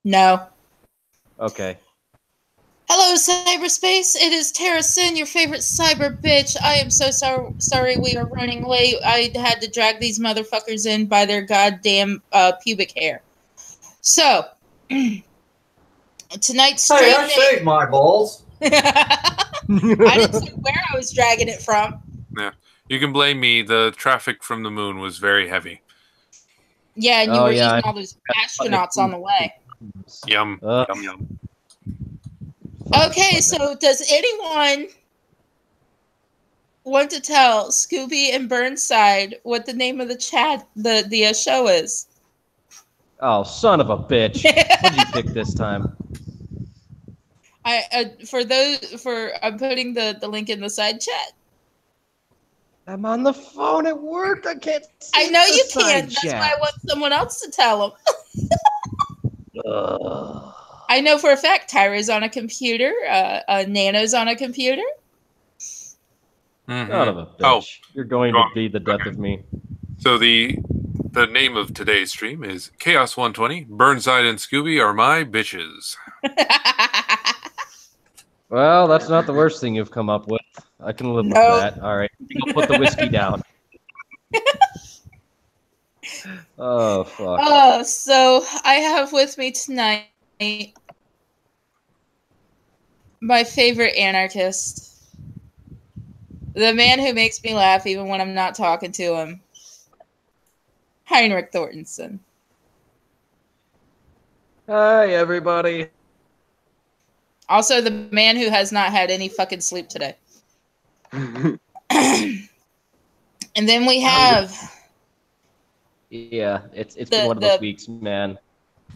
No. Okay. Hello, cyberspace. It is Tara Sin, your favorite cyber bitch. I am so sorry we are running late. I had to drag these motherfuckers in by their goddamn pubic hair. So, tonight's stream... Hey, I shaved my balls. I didn't say where I was dragging it from. Yeah. You can blame me. The traffic from the moon was very heavy. Yeah, and you were eating all those astronauts on the way. Yum. Yum, yum. Okay, so does anyone want to tell Scoobie and Burnside what the name of the show is? Oh, son of a bitch! What'd you pick this time? I'm putting the link in the side chat. I'm on the phone at work. I can't see I know you can't. That's why I want someone else to tell them. I know for a fact Tyra's on a computer. Nano's on a computer. Son of a bitch. You're going to be the death of me. So the name of today's stream is Chaos120. Burnside and Scoobie are my bitches. Well, that's not the worst thing you've come up with. I can live with that. All right. I'll put the whiskey down. Oh, fuck. So I have with me tonight my favorite anarchist. The man who makes me laugh even when I'm not talking to him. Heinrich Thorstensen. Hi, everybody. Also, the man who has not had any fucking sleep today. And then we have... Yeah, it's been one of those weeks, man.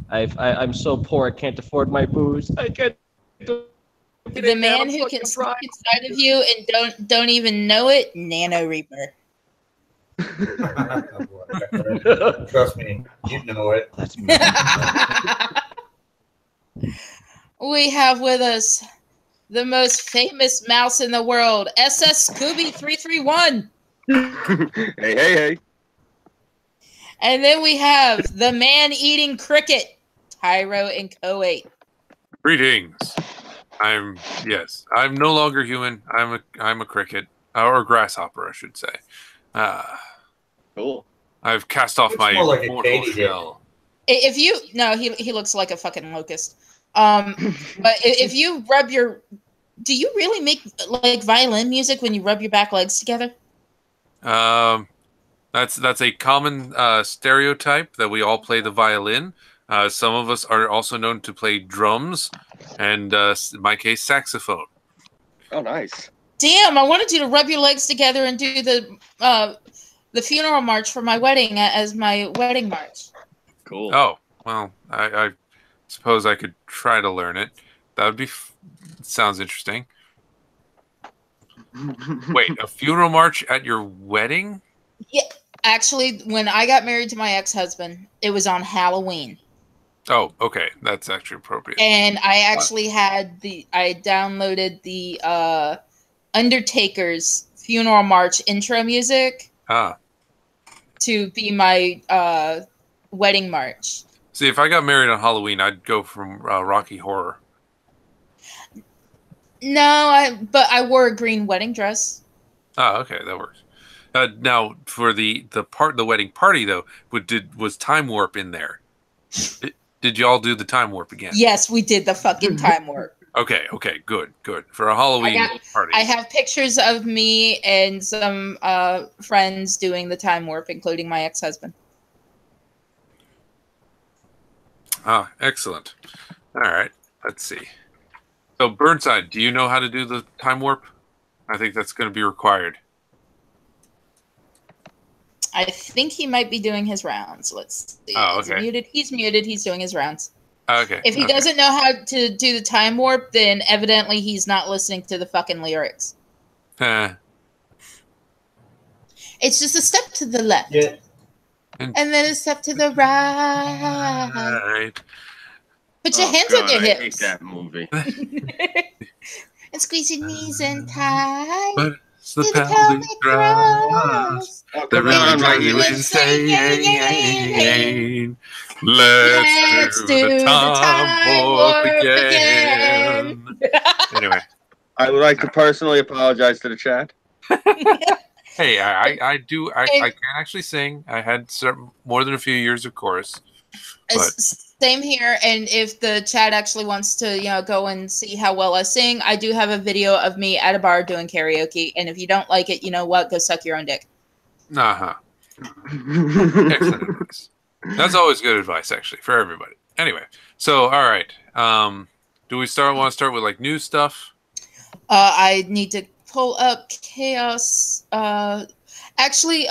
I'm so poor I can't afford my booze. I can't... The man who can sleep inside of you and don't even know it, Nano Reaper. Trust me, you know it. That's We have with us the most famous mouse in the world, SS Scoobie 331. Hey. And then we have the man eating cricket, Tyro and Koate. Greetings. I'm no longer human. I'm a cricket or grasshopper, I should say. Cool. I've cast off my mortal shell. He looks like a fucking locust. But if you rub do you really make like violin music when you rub your back legs together? That's a common stereotype that we all play the violin. Some of us are also known to play drums, and in my case, saxophone. Oh, nice. Damn, I wanted you to rub your legs together and do the funeral march for my wedding as my wedding march. Cool. Oh, well, I suppose I could try to learn it. That would be... sounds interesting. Wait, a funeral march at your wedding? Yeah, actually, when I got married to my ex-husband, it was on Halloween. Oh, okay. That's actually appropriate. And I actually I downloaded the Undertaker's funeral march intro music to be my wedding march. See, if I got married on Halloween, I'd go from Rocky Horror. No, but I wore a green wedding dress. Oh, okay, that works. Now, for the wedding party though, was Time Warp in there? Did y'all do the Time Warp again? Yes, we did the fucking Time Warp. Okay, good. For a Halloween party. I have pictures of me and some friends doing the Time Warp, including my ex-husband. Ah, excellent. All right, let's see. So, Burnside, do you know how to do the Time Warp? I think that's going to be required. I think he might be doing his rounds. Let's see. Oh, okay. He's muted. He's doing his rounds. Okay. If he doesn't know how to do the Time Warp, then evidently he's not listening to the fucking lyrics. It's just a step to the left. Yeah. And then a step to the right. Right. Put your hands on your hips. I hate that movie. And squeeze your knees in tight. But It's the pelvic thrust that really drives you insane. Let's do the time warp again. Anyway. I would like to personally apologize to the chat. Hey, I can actually sing. I had more than a few years of chorus. But. Same here. And if the chat actually wants to, go and see how well I sing, I do have a video of me at a bar doing karaoke. And if you don't like it, you know what? Go suck your own dick. Excellent advice. That's always good advice, actually, for everybody. Anyway, so all right. Do we want to start with like new stuff? I need to pull up Chaos. Actually,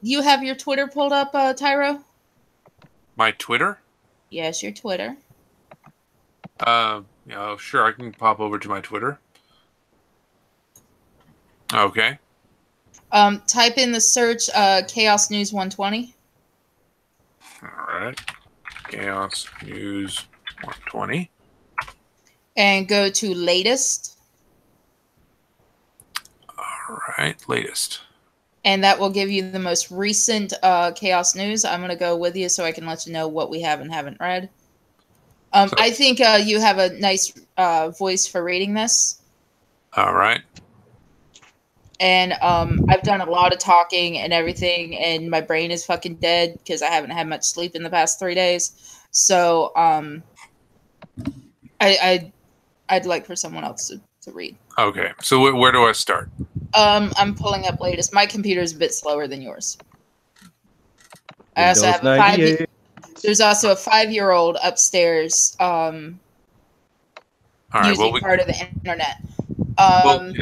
you have your Twitter pulled up, Tyro? My Twitter? Yes, your Twitter. Sure, I can pop over to my Twitter. Okay. Type in the search Chaos News 120. All right. Chaos News 120. And go to latest. All right, latest. And that will give you the most recent Chaos News. I'm going to go with you so I can let you know what we have and haven't read. I think you have a nice voice for reading this. All right. And I've done a lot of talking and everything, and my brain is fucking dead because I haven't had much sleep in the past 3 days. So I'd like for someone else to read. Okay. So where do I start? I'm pulling up latest. My computer is a bit slower than yours. I also have there's also a 5-year-old upstairs using part of the internet.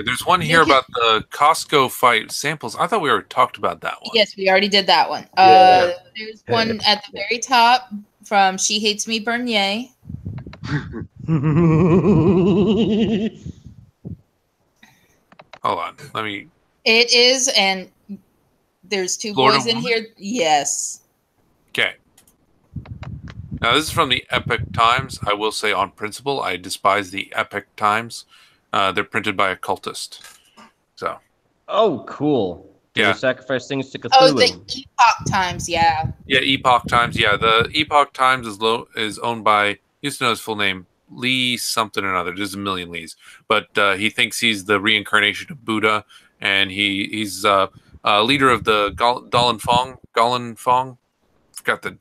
There's one here about the Costco fight samples. I thought we already talked about that one. Yes, we already did that one. There's one at the very top from She Hates Me Bernier. Hold on. Let me. It is, and there's two Florida boys in woman? here. Yes. Okay. Now, this is from the Epoch Times. I will say on principle, I despise the Epoch Times. They're printed by a cultist. So. Oh, cool. Do Yeah. they sacrifice things to Cthulhu? Oh, the Epoch Times, yeah. Yeah, Epoch Times. Yeah, the Epoch Times is owned by, used to know his full name, Lee something or another. There's a million Lees. But he thinks he's the reincarnation of Buddha, and he's leader of the Falun Gong. Forgot the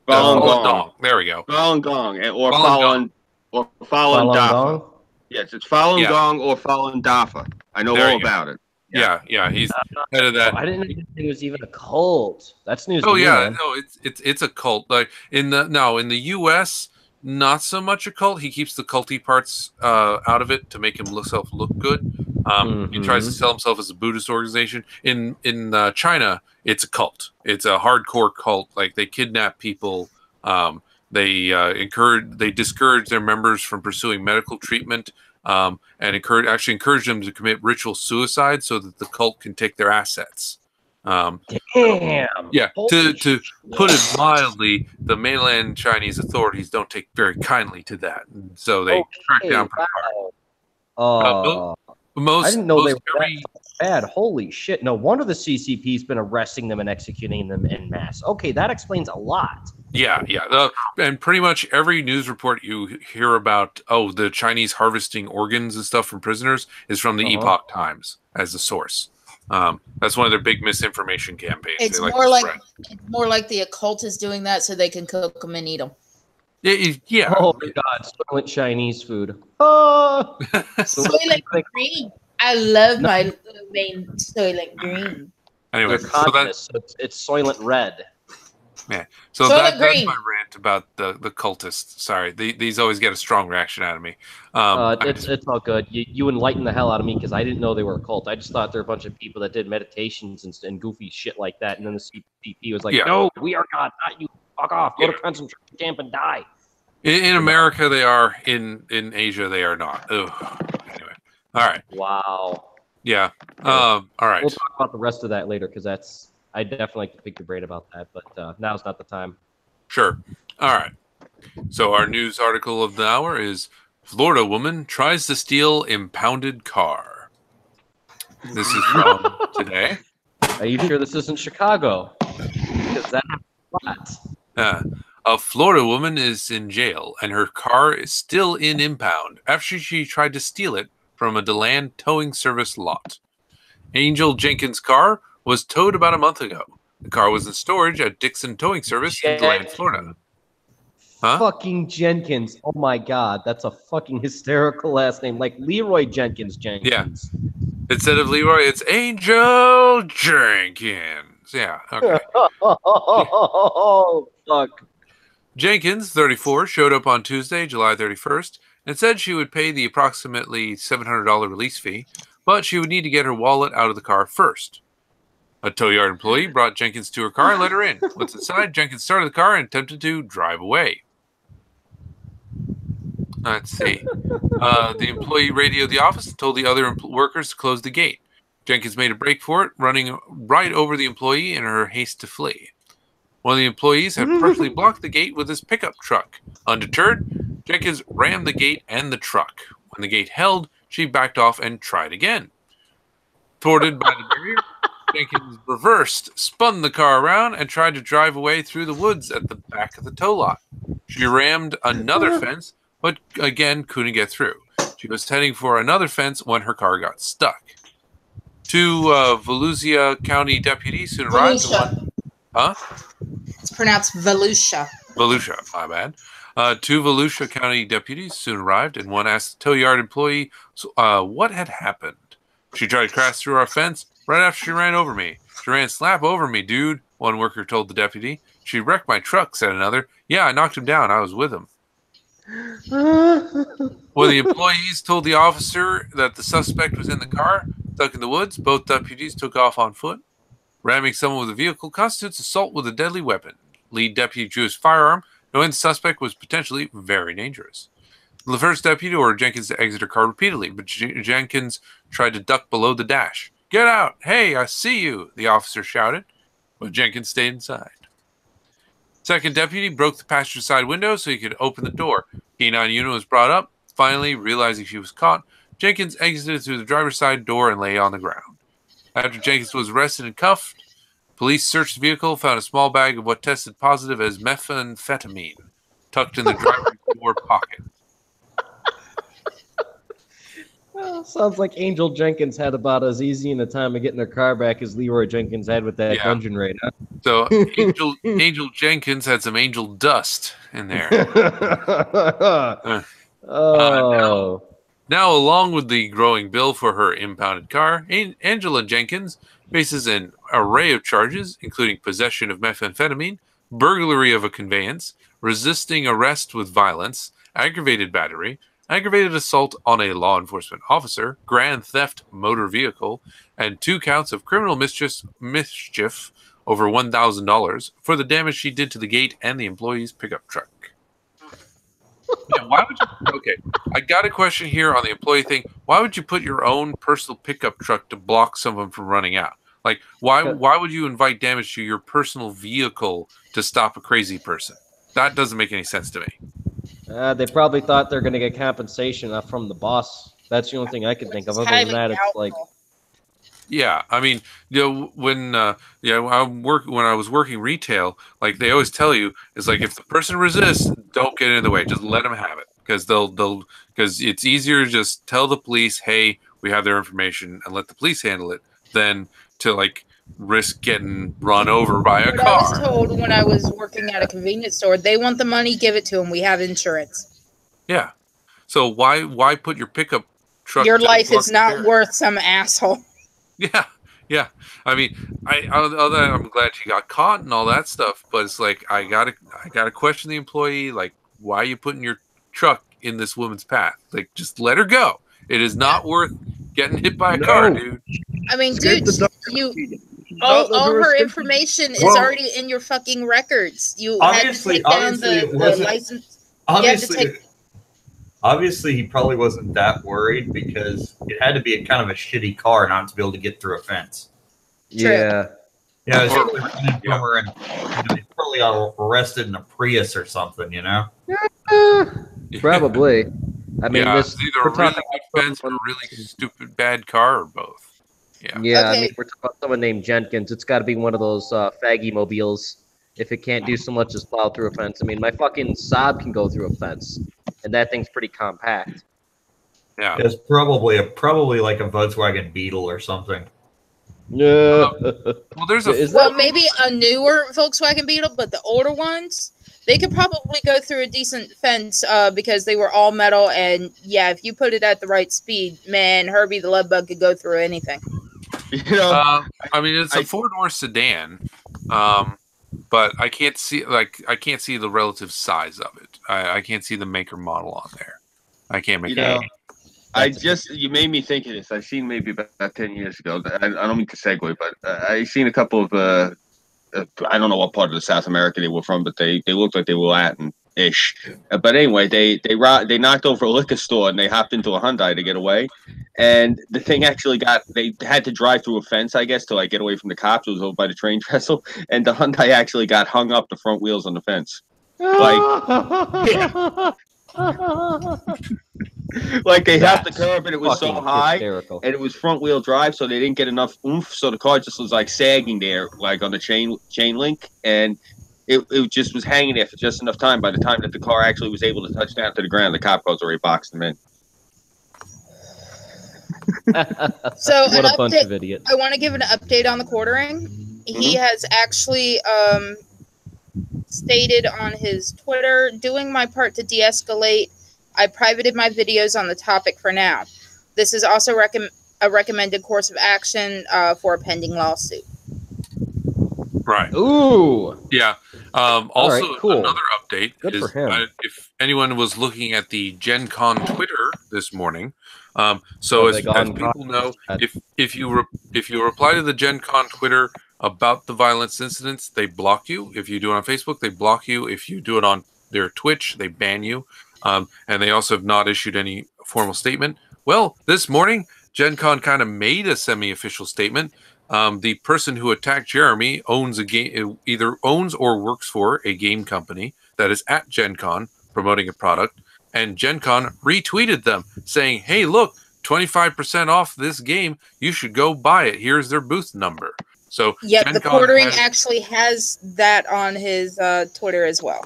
Falun Falun Gong. Gong. There we go. Falun Gong or Falun Falun Dafa. Gong? Yes, it's Falun Yeah. Gong or Falun Dafa. I know There all you go. about it. Yeah, he's head of that. I didn't know it was even a cult. That's news. Oh to me, yeah, man. no, it's a cult. Like in the U.S., not so much a cult. He keeps the culty parts out of it to make himself look good. He tries to sell himself as a Buddhist organization. In China, it's a cult. It's a hardcore cult. Like they kidnap people. They discourage their members from pursuing medical treatment. And encourage them to commit ritual suicide so that the cult can take their assets. Damn. Yeah, Holy to put it mildly, the mainland Chinese authorities don't take very kindly to that, and so they crack down pretty hard. I didn't know they were that bad. Holy shit! No wonder the CCP's been arresting them and executing them en masse. Okay, that explains a lot. Yeah. And pretty much every news report you hear about, the Chinese harvesting organs and stuff from prisoners is from the Epoch Times as the source. That's one of their big misinformation campaigns. It's more like the occult is doing that so they can cook them and eat them. Yeah. Oh my god, soylent Chinese food. Oh. Soylent Green. I love my main Soylent Green. Anyway, so it's Soylent Red. Yeah, so that's my rant about the cultists. Sorry, these always get a strong reaction out of me. It's all good. You enlightened the hell out of me because I didn't know they were a cult. I just thought they're a bunch of people that did meditations and goofy shit like that. And then the CCP was like, "No, we are God, not you. Fuck off. Go to concentration camp and die." In America, they are. In Asia, they are not. Ugh. Anyway, all right. Wow. Yeah. All right. We'll talk about the rest of that later because I definitely like to pick your brain about that, but now's not the time. Sure. All right. So our news article of the hour is Florida woman tries to steal impounded car. This is from today. Are you sure this isn't Chicago? Because that happens a lot. A Florida woman is in jail, and her car is still in impound after she tried to steal it from a DeLand towing service lot. Angel Jenkins' car was towed about a month ago. The car was in storage at Dixon Towing Service in DeLand, Florida. Huh? Fucking Jenkins. Oh my god, that's a fucking hysterical last name. Like Leroy Jenkins. Yeah. Instead of Leroy, it's Angel Jenkins. Yeah, okay. Oh, fuck. Jenkins, 34, showed up on Tuesday, July 31st, and said she would pay the approximately $700 release fee, but she would need to get her wallet out of the car first. A tow yard employee brought Jenkins to her car and let her in. Once inside, Jenkins started the car and attempted to drive away. Let's see. The employee radioed the office and told the other workers to close the gate. Jenkins made a break for it, running right over the employee in her haste to flee. One of the employees had partially blocked the gate with his pickup truck. Undeterred, Jenkins rammed the gate and the truck. When the gate held, she backed off and tried again. Thwarted by the barrier, Jenkins reversed, spun the car around, and tried to drive away through the woods at the back of the tow lot. She rammed another fence, but again couldn't get through. She was heading for another fence when her car got stuck. Two Volusia County deputies soon arrived. Huh? It's pronounced Volusia. Volusia, my bad. Two Volusia County deputies soon arrived, and one asked the tow yard employee what had happened. She tried to crash through our fence right after she ran over me. She ran slap over me, dude, one worker told the deputy. She wrecked my truck, said another. Yeah, I knocked him down. I was with him. When the employees told the officer that the suspect was in the car, stuck in the woods, both deputies took off on foot. Ramming someone with a vehicle constitutes assault with a deadly weapon. Lead deputy drew his firearm, knowing the suspect was potentially very dangerous. The first deputy ordered Jenkins to exit her car repeatedly, but Jenkins tried to duck below the dash. Get out! Hey, I see you! The officer shouted, but Jenkins stayed inside. Second deputy broke the passenger side window so he could open the door. K9 unit was brought up. Finally, realizing she was caught, Jenkins exited through the driver's side door and lay on the ground. After Jenkins was arrested and cuffed, police searched the vehicle, found a small bag of what tested positive as methamphetamine tucked in the driver's door pocket. Well, sounds like Angel Jenkins had about as easy in a time of getting her car back as Leroy Jenkins had with that dungeon raid. Huh? So Angel Jenkins had some angel dust in there. Now, along with the growing bill for her impounded car, Angela Jenkins faces an array of charges, including possession of methamphetamine, burglary of a conveyance, resisting arrest with violence, aggravated battery, aggravated assault on a law enforcement officer, grand theft motor vehicle, and 2 counts of criminal mischief over $1,000 for the damage she did to the gate and the employee's pickup truck. Yeah, why would you? Okay, I got a question here on the employee thing. Why would you put your own personal pickup truck to block someone from running out? Like, why would you invite damage to your personal vehicle to stop a crazy person? That doesn't make any sense to me. They probably thought they're going to get compensation from the boss. That's the only thing I could think of. Other than that, it's like, yeah. I mean, you know, when I was working retail, like they always tell you, it's like if the person resists, don't get in the way. Just let them have it, because because it's easier to just tell the police, hey, we have their information, and let the police handle it, than to like risk getting run over by a car. I was told when I was working at a convenience store, they want the money, give it to them. We have insurance. Yeah. So why put your pickup truck? Your life is not worth some asshole. Yeah. I mean, I'm glad she got caught and all that stuff, but it's like I gotta question the employee. Like, why are you putting your truck in this woman's path? like, just let her go. It is not worth getting hit by a car, dude. I mean, dude, all her information is already in your fucking records. You had to take down the license. Obviously, he probably wasn't that worried because it had to be a kind of a shitty car not to be able to get through a fence. Yeah. Yeah, he's probably arrested in a Prius or something, you know? Probably. I mean, it's either a really good fence or a really stupid bad car or both. Yeah. Yeah, Okay. I mean, we're talking about someone named Jenkins. It's got to be one of those faggy mobiles. If it can't do so much as plow through a fence. I mean, my fucking Saab can go through a fence, and that thing's pretty compact. Yeah. It's probably like a Volkswagen Beetle or something. Yeah. Well, there's Well, maybe a newer Volkswagen Beetle, but the older ones, they could probably go through a decent fence because they were all metal. And yeah, if you put it at the right speed, man, Herbie the Love Bug could go through anything. You know, I mean, it's a four-door sedan, but I can't see the relative size of it. I can't see the make or model on there. I can't make that. You made me think of this. I seen maybe about 10 years ago. I don't mean to segue, but I seen a couple of I don't know what part of the South America they were from, but they looked like they were Latin-ish. But anyway, they knocked over a liquor store and they hopped into a Hyundai to get away. And the thing actually they had to drive through a fence, I guess, to like get away from the cops. It was over by the train trestle, and the Hyundai actually got hung up the front wheels on the fence. Like they hit the curb and it was so high, hysterical. and it was front wheel drive, so they didn't get enough oomph. So the car just was like sagging there, like on the chain link, and it just was hanging there for just enough time. By the time that the car actually was able to touch down to the ground, the cop cars already boxed them in. So what a bunch of idiots! I want to give an update on the quartering. He has actually stated on his Twitter, "Doing my part to de-escalate. I privated my videos on the topic for now. This is also a recommended course of action for a pending lawsuit." Right. Ooh. Yeah. Also, right, cool. another update Good is for him. If anyone was looking at the GenCon Twitter this morning, so as people know, if you reply to the GenCon Twitter about the violence incidents, they block you. If you do it on Facebook, they block you. If you do it on their Twitch, they ban you. And they also have not issued any formal statement. Well, this morning, GenCon kind of made a semi-official statement. The person who attacked Jeremy owns either owns or works for a game company that is at GenCon promoting a product, and GenCon retweeted them saying, "Hey, look, 25% off this game. You should go buy it. Here's their booth number." So yeah, the quartering actually has that on his Twitter as well.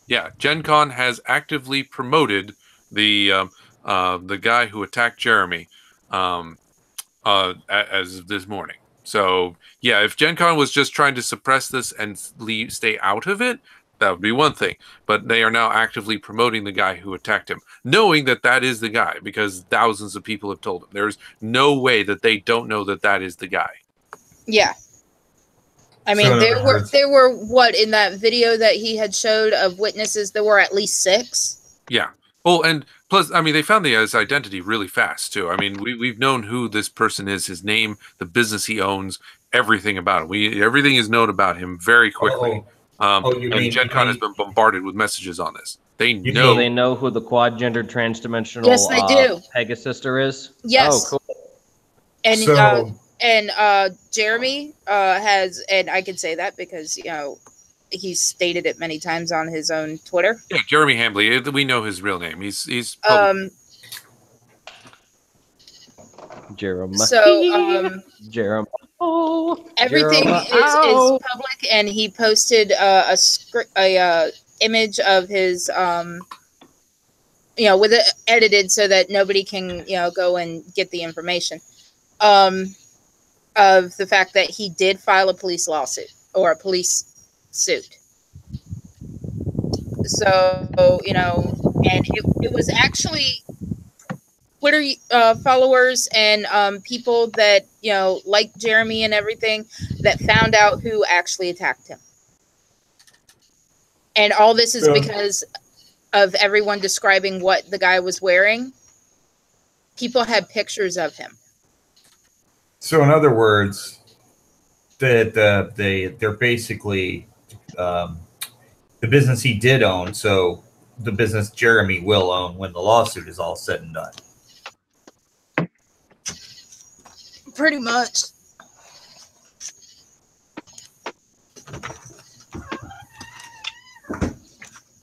Yeah, GenCon has actively promoted the guy who attacked Jeremy as of this morning. So yeah, if GenCon was just trying to suppress this and stay out of it, that would be one thing. But they are now actively promoting the guy who attacked him, knowing that that is the guy because thousands of people have told him. There's no way that they don't know that that is the guy. Yeah. I mean, there were what in that video that he had showed of witnesses, there were at least 6. Yeah. Well, and plus, I mean, they found his identity really fast too. I mean, we've known who this person is, his name, the business he owns, everything about him. Everything is known about him very quickly. And GenCon has been bombarded with messages on this. They know. So they know who the quad-gendered transdimensional yes, they do. Pegasus-sister is? Yes. Oh, cool. And Jeremy has, and I can say that because, you know, he's stated it many times on his own Twitter. Yeah, Jeremy Hambley. We know his real name. He's Jeremy. So Jeremy. Everything is public, and he posted a image of his with it edited so that nobody can go and get the information of the fact that he did file a police lawsuit or a police suit. So and it was actually Twitter followers and people that like Jeremy and everything that found out who actually attacked him. And all this is because of everyone describing what the guy was wearing. People had pictures of him. So in other words, they're basically the business he did own. So the business Jeremy will own when the lawsuit is all said and done. Pretty much.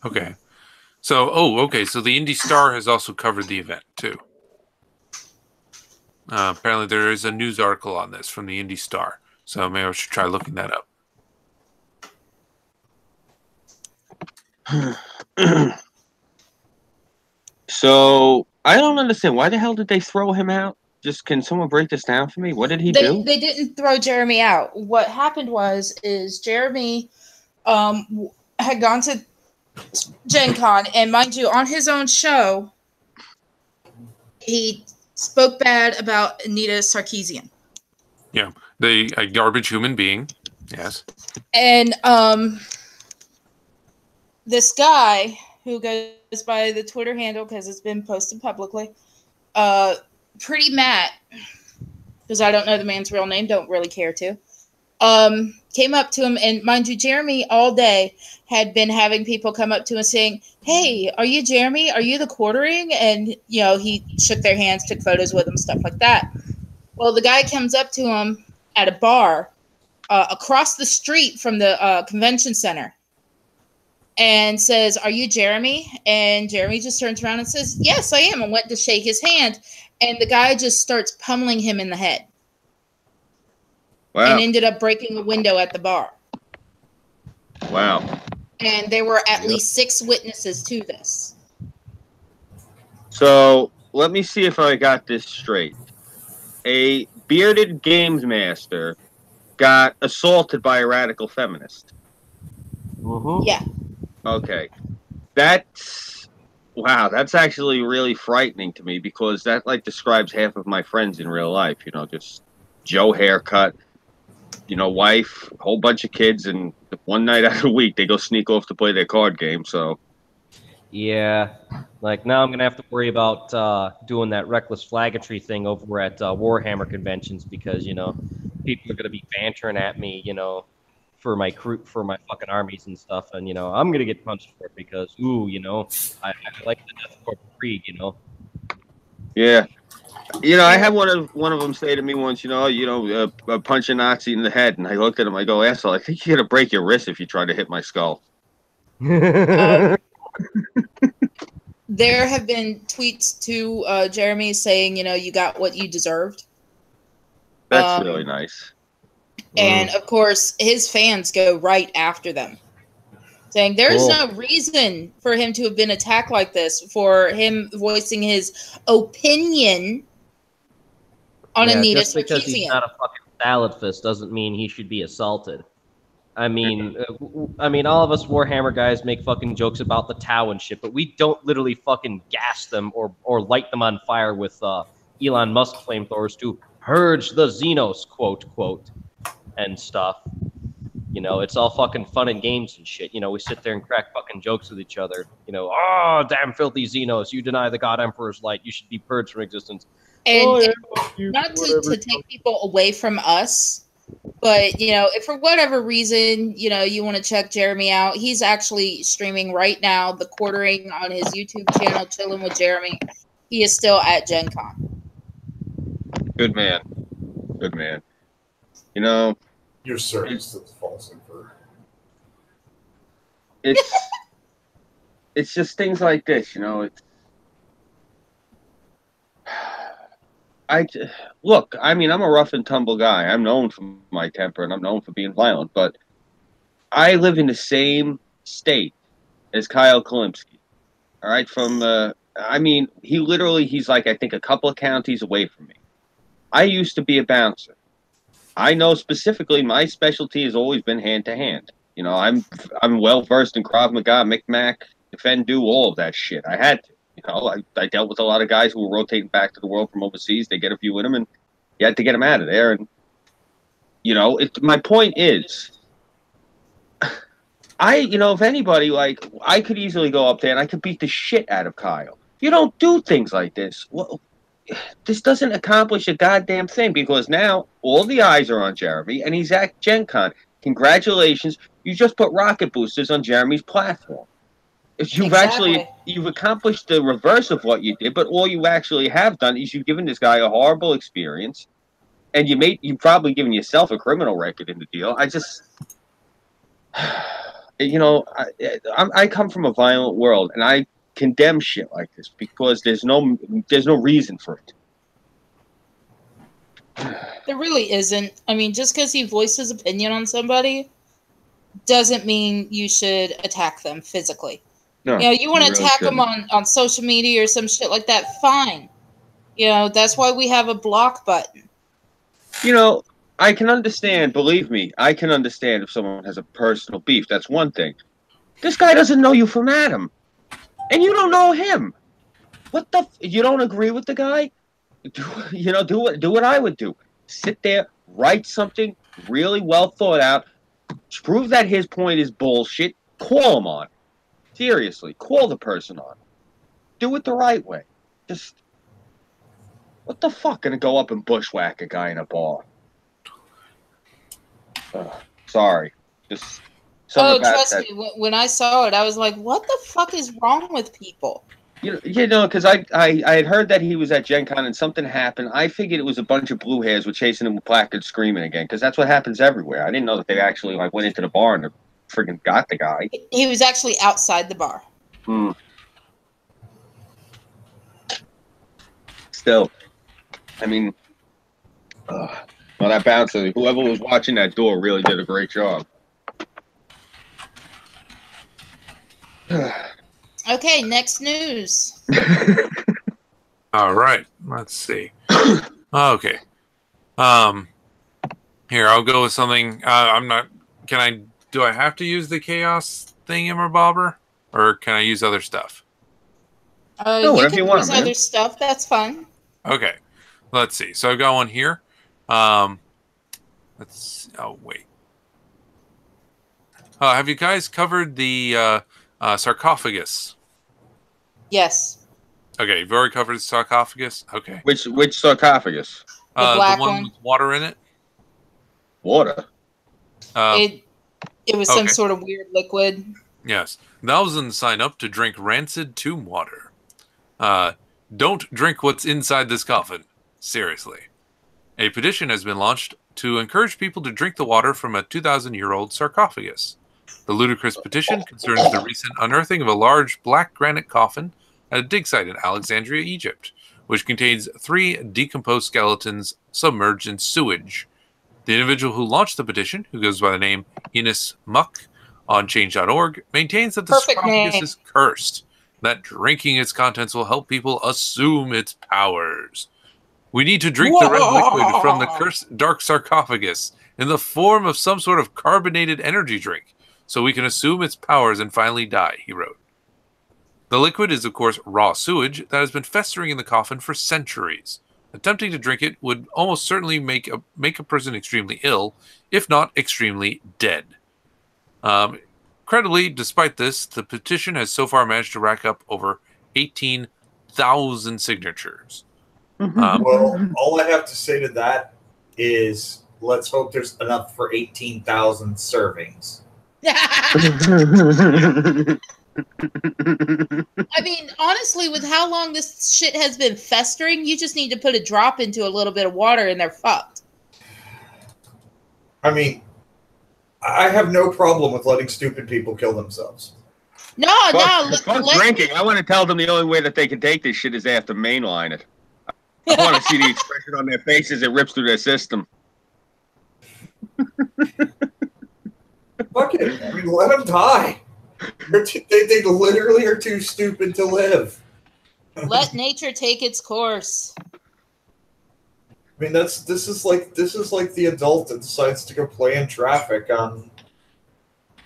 Okay. So, so the Indy Star has also covered the event too. Apparently, there is a news article on this from the Indy Star, so maybe I should try looking that up. So I don't understand. Why the hell did they throw him out? Just can someone break this down for me? What did he do? They didn't throw Jeremy out. What happened is Jeremy had gone to GenCon, and mind you, on his own show, he spoke bad about Anita Sarkeesian. Yeah, a garbage human being. Yes. And this guy who goes by the Twitter handle, because it's been posted publicly, Pretty Matt, because I don't know the man's real name, don't really care to, came up to him, and mind you, Jeremy all day had been having people come up to him saying, "Hey, are you Jeremy? Are you the quartering?" And, you know, he shook their hands, took photos with them, stuff like that. Well, the guy comes up to him at a bar across the street from the convention center and says, "Are you Jeremy?" And Jeremy just turns around and says, "Yes, I am," and went to shake his hand. And the guy just starts pummeling him in the head. Wow. And ended up breaking a window at the bar. Wow. And there were at least 6 witnesses to this. So let me see if I got this straight. A bearded games master got assaulted by a radical feminist. Yeah. Okay. That's wow, that's actually really frightening to me, because that like describes half of my friends in real life, you know, just Joe haircut, you know, wife, whole bunch of kids, and one night out of the week they go sneak off to play their card game. So yeah, like now I'm gonna have to worry about doing that reckless flaggetry thing over at Warhammer conventions, because, you know, people are gonna be bantering at me, you know, for my crew, for my fucking armies and stuff, and, you know, I'm gonna get punched for it because, ooh, you know, I like the Death Corps Krieg, you know. yeah. You know, I had one of them say to me once, you know, punch a Nazi in the head, and I looked at him, I go, "Asshole, I think you're gonna break your wrist if you try to hit my skull." There have been tweets to Jeremy saying, you know, "You got what you deserved." That's really nice. And of course, his fans go right after them, saying there's no reason for him to have been attacked like this, for him voicing his opinion on Anita just because he's Sarkeesian. not a fucking salad fist doesn't mean he should be assaulted. I mean, all of us Warhammer guys make fucking jokes about the Tau and shit, but we don't literally fucking gas them or light them on fire with Elon Musk flamethrowers to purge the Xenos, quote, and stuff. You know, it's all fucking fun and games and shit. You know, we sit there and crack fucking jokes with each other. You know, "Oh, damn filthy Xenos, you deny the God Emperor's light, you should be purged from existence." And not to take people away from us, but, you know, if for whatever reason, you know, you want to check Jeremy out, he's actually streaming right now, the quartering on his YouTube channel, Chilling with Jeremy. He is still at GenCon. Good man. Good man. You know, Your service still falls in for. it's just things like this, you know. Look, I mean, I'm a rough and tumble guy. I'm known for my temper, and I'm known for being violent, but I live in the same state as Kyle Kalimsky. All right, I mean, he's like, I think, a couple of counties away from me. I used to be a bouncer. I know specifically my specialty has always been hand-to-hand. You know, I'm well-versed in Krav Maga, Mi'kmaq, Defend, Do, all of that shit. I had to. You know, I dealt with a lot of guys who were rotating back to the world from overseas. They get a few in them, and you had to get them out of there. And, you know, my point is, you know, if anybody, like, I could easily go up there and I could beat the shit out of Kyle. You don't do things like this. Well, this doesn't accomplish a goddamn thing, because now all the eyes are on Jeremy, and he's at GenCon. Congratulations, you just put rocket boosters on Jeremy's platform. You've accomplished the reverse of what you did, but all you actually have done is you've given this guy a horrible experience, and you've probably given yourself a criminal record in the deal. You know, I come from a violent world, and I condemn shit like this because there's no reason for it. There really isn't. I mean, just because he voiced his opinion on somebody doesn't mean you should attack them physically. No, You know, you want to really attack them shouldn't. on social media or some shit like that, fine. You know, that's why we have a block button. You know, I can understand, believe me, I can understand if someone has a personal beef. That's one thing. This guy doesn't know you from Adam. And you don't know him. What the you don't agree with the guy? Do what I would do. Sit there, write something really well thought out, prove that his point is bullshit, call him on. Seriously, call the person on. Do it the right way. Just what the fuck, gonna go up and bushwhack a guy in a bar? Sorry. Just trust me, when I saw it, I was like, what the fuck is wrong with people? You know, because I had heard that he was at GenCon and something happened. I figured it was a bunch of blue hairs were chasing him with placards screaming again, because that's what happens everywhere. I didn't know that they actually like went into the bar and friggin' got the guy. He was actually outside the bar. Still, I mean, well, that bouncer, whoever was watching that door really did a great job. Okay, next news. All right, let's see. Okay. Here, I'll go with something. I'm not. Do I have to use the chaos thingamabobber, or can I use other stuff? Whatever you want, use man. other stuff. That's fine. Okay. Let's see. So I've got one here. Let's. Oh wait. Have you guys covered the sarcophagus? Yes. Okay, you've already covered the sarcophagus? Okay. Which sarcophagus? The black one with water in it? Water? It was some sort of weird liquid. Yes. Thousands sign up to drink rancid tomb water. Don't drink what's inside this coffin. Seriously. A petition has been launched to encourage people to drink the water from a 2,000-year-old sarcophagus. The ludicrous petition concerns the recent unearthing of a large black granite coffin at a dig site in Alexandria, Egypt, which contains 3 decomposed skeletons submerged in sewage. The individual who launched the petition, who goes by the name Enos Muck on change.org, maintains that the sarcophagus is cursed, that drinking its contents will help people assume its powers. We need to drink the red liquid from the cursed dark sarcophagus in the form of some sort of carbonated energy drink, so we can assume its powers and finally die, he wrote. The liquid is, of course, raw sewage that has been festering in the coffin for centuries. Attempting to drink it would almost certainly make a person extremely ill, if not extremely dead. Credibly, despite this, the petition has so far managed to rack up over 18,000 signatures. Well, all I have to say to that is let's hope there's enough for 18,000 servings. I mean, honestly, with how long this shit has been festering, you just need to put a drop into a little bit of water and they're fucked. I mean, I have no problem with letting stupid people kill themselves. Fuck drinking. I want to tell them the only way that they can take this shit is they have to mainline it. I want to see the expression on their faces. It rips through their system. Fuck it. I mean, let them die. They literally are too stupid to live. Let nature take its course. I mean, this is like the adult that decides to go play in traffic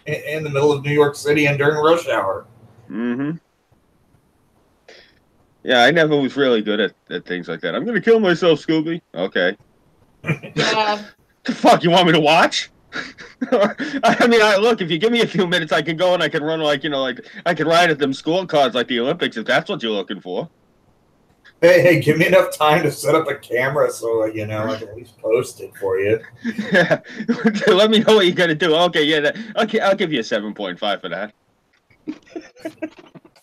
in the middle of New York City and during rush hour. Mm-hmm. Yeah, I never was really good at things like that. I'm gonna kill myself, Scoobie. Okay. Yeah. The fuck, you want me to watch? I mean, look, if you give me a few minutes, I can go and I can run like I can ride at them scorecards like the Olympics if that's what you're looking for. Hey, give me enough time to set up a camera so I can at least post it for you. Yeah. Let me know what you're gonna do. Okay, yeah, I'll give you a 7.5 for that.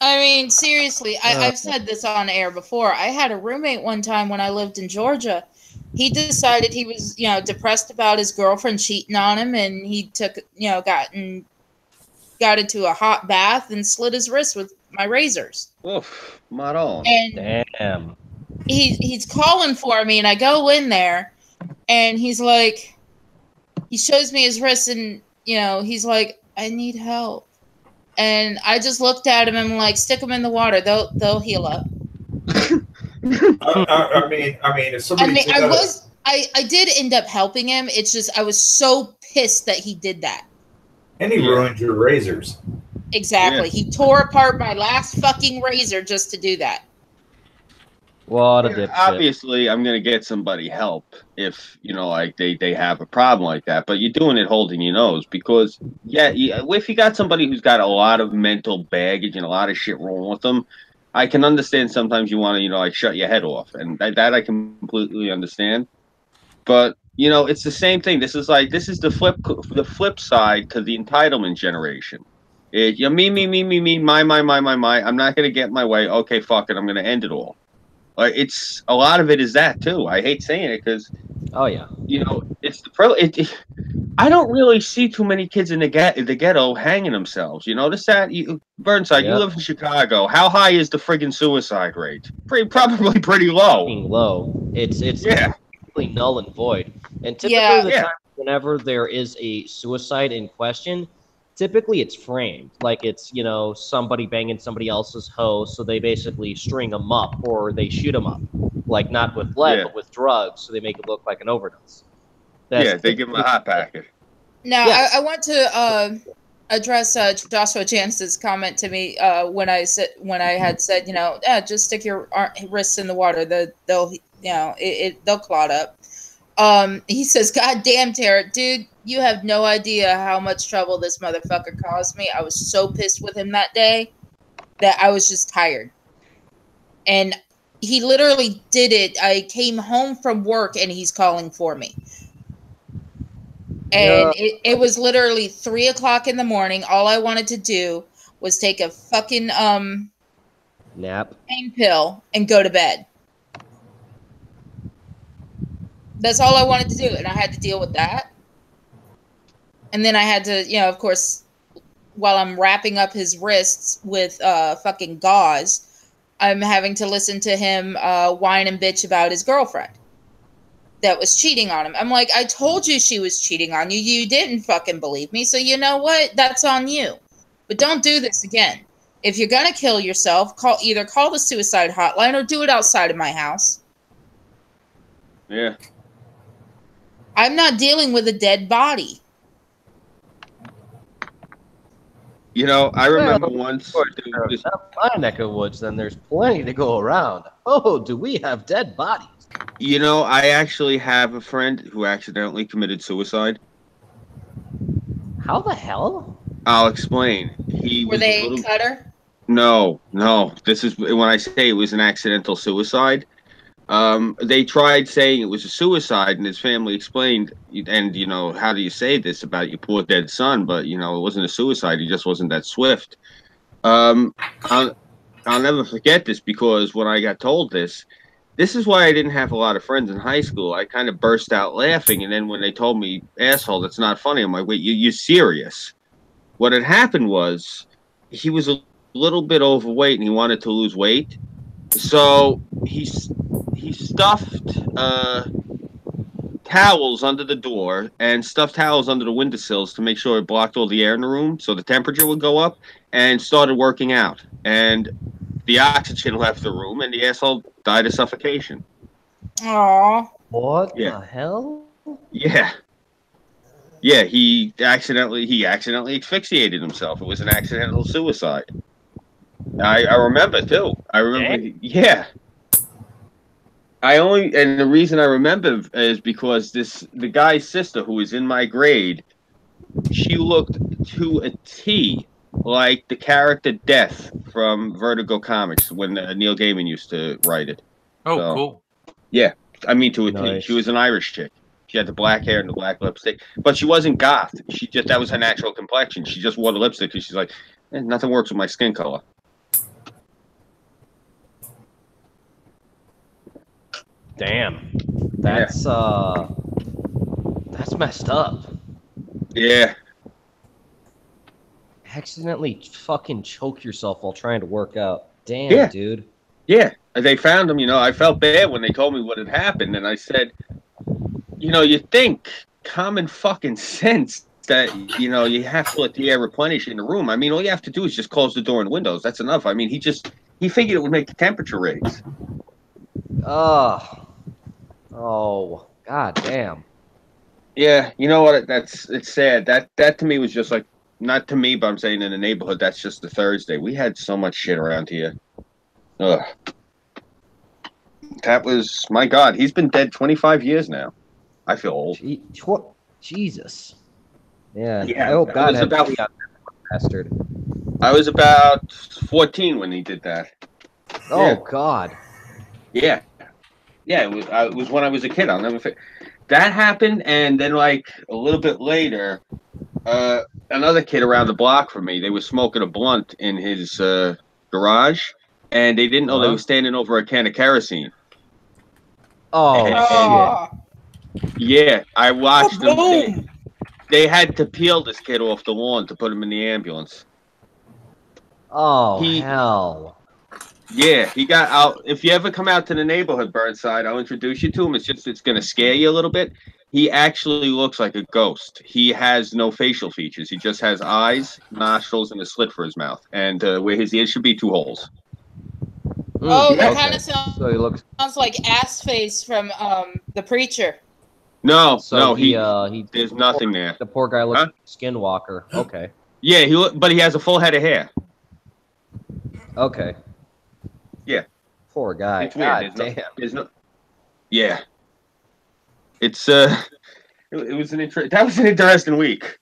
I mean, seriously, I've said this on air before. I had a roommate one time when I lived in Georgia. He decided he was, depressed about his girlfriend cheating on him, and he took, got into a hot bath and slit his wrist with my razors. Oof, not on. And damn. He's calling for me, and I go in there, And he's like, he shows me his wrist, and he's like, I need help. And I just looked at him and I'm like, stick them in the water. They'll heal up. I mean, if somebody I did end up helping him. It's just I was so pissed that he did that. And he ruined your razors. Exactly. Yeah. He tore apart my last fucking razor just to do that. What a dipshit. Obviously, I'm gonna get somebody help if like they have a problem like that. But you're doing it holding your nose because if you got somebody who's got a lot of mental baggage and a lot of shit wrong with them, I can understand sometimes you want to like shut your head off, and that I completely understand. But it's the same thing. This is the flip side to the entitlement generation. Me, my. I'm not gonna get my way. Okay, fuck it. I'm gonna end it all. It's a lot of it is that too. I hate saying it because, it's the I don't really see too many kids in the ghetto hanging themselves. You notice that? Burnside, you live in Chicago. How high is the friggin' suicide rate? Probably pretty low. Low. It's completely null and void. And typically, whenever there is a suicide in question, typically it's framed like it's somebody banging somebody else's hoe, so they basically string them up or they shoot them up, like not with lead but with drugs, so they make it look like an overdose. They give them a hot packet. Now I want to address Joshua Jansen's comment to me when I had said just stick your wrists in the water, they'll clot up. He says, God damn, Tara, dude, you have no idea how much trouble this motherfucker caused me. I was so pissed with him that day that I was just tired. And he literally did it. I came home from work and he's calling for me. And it was literally 3 o'clock in the morning. All I wanted to do was take a fucking nap, pain pill, and go to bed. That's all I wanted to do, and I had to deal with that. And then I had to, of course, while I'm wrapping up his wrists with fucking gauze, I'm having to listen to him whine and bitch about his girlfriend that was cheating on him. I'm like, I told you she was cheating on you. You didn't fucking believe me. So you know what? That's on you. But don't do this again. If you're going to kill yourself, either call the suicide hotline or do it outside of my house. Yeah. I'm not dealing with a dead body. I remember once. My neck of woods, then there's plenty to go around. Oh, do we have dead bodies? I actually have a friend who accidentally committed suicide. How the hell? I'll explain. Were they a cutter? No. This is when I say it was an accidental suicide. They tried saying it was a suicide, and his family explained, and how do you say this about your poor dead son? But it wasn't a suicide. He just wasn't that swift. I'll never forget this because when I got told this is why I didn't have a lot of friends in high school. I kind of burst out laughing, and then when they told me, "Asshole, that's not funny," I'm like, "Wait, you're serious?" What had happened was he was a little bit overweight and he wanted to lose weight, so he stuffed towels under the door and stuffed towels under the windowsills to make sure it blocked all the air in the room so the temperature would go up, and started working out. And the oxygen left the room and the asshole died of suffocation. Aww. What the hell? Yeah. Yeah, he accidentally asphyxiated himself. It was an accidental suicide. I remember too. Yeah. And the reason I remember is because the guy's sister, who was in my grade, she looked to a T like the character Death from Vertigo Comics when Neil Gaiman used to write it. Oh, so, cool. Yeah, I mean to a T. Nice. She was an Irish chick. She had the black hair and the black lipstick, but she wasn't goth. That was her natural complexion. She just wore the lipstick because she's like, nothing works with my skin color. Damn, that's messed up. Yeah. Accidentally fucking choke yourself while trying to work out. Damn, dude. Yeah, they found him. I felt bad when they told me what had happened, and I said, you think common fucking sense that, you have to let the air replenish in the room. I mean, all you have to do is just close the door and windows. That's enough. I mean, he figured it would make the temperature raise. Oh, god damn. Yeah, you know what? It's sad. That to me was just like, not to me, but I'm saying in the neighborhood, that's just the Thursday. We had so much shit around here. Ugh. That was, my God, he's been dead 25 years now. I feel old. Jesus. Yeah. Yeah, I hope God had about, pity on that bastard. I was about 14 when he did that. Oh, yeah. God. Yeah. Yeah, it was when I was a kid. I'll never forget. That happened, and then, like, a little bit later, another kid around the block from me, they were smoking a blunt in his garage, and they didn't know they were standing over a can of kerosene. Oh, shit. Yeah, I watched them. They had to peel this kid off the lawn to put him in the ambulance. Oh, hell. Yeah, he got out. If you ever come out to the neighborhood, Burnside, I'll introduce you to him. It's going to scare you a little bit. He actually looks like a ghost. He has no facial features. He just has eyes, nostrils, and a slit for his mouth. And where his ears should be, 2 holes. That kind of sounds, so he looks... sounds like Ass Face from The Preacher. No, he there's the nothing there. The poor guy looks like a skinwalker. Okay. Yeah, but he has a full head of hair. Okay. Yeah. Poor guy. It's weird. God damn. Yeah. It's it was that was an interesting week.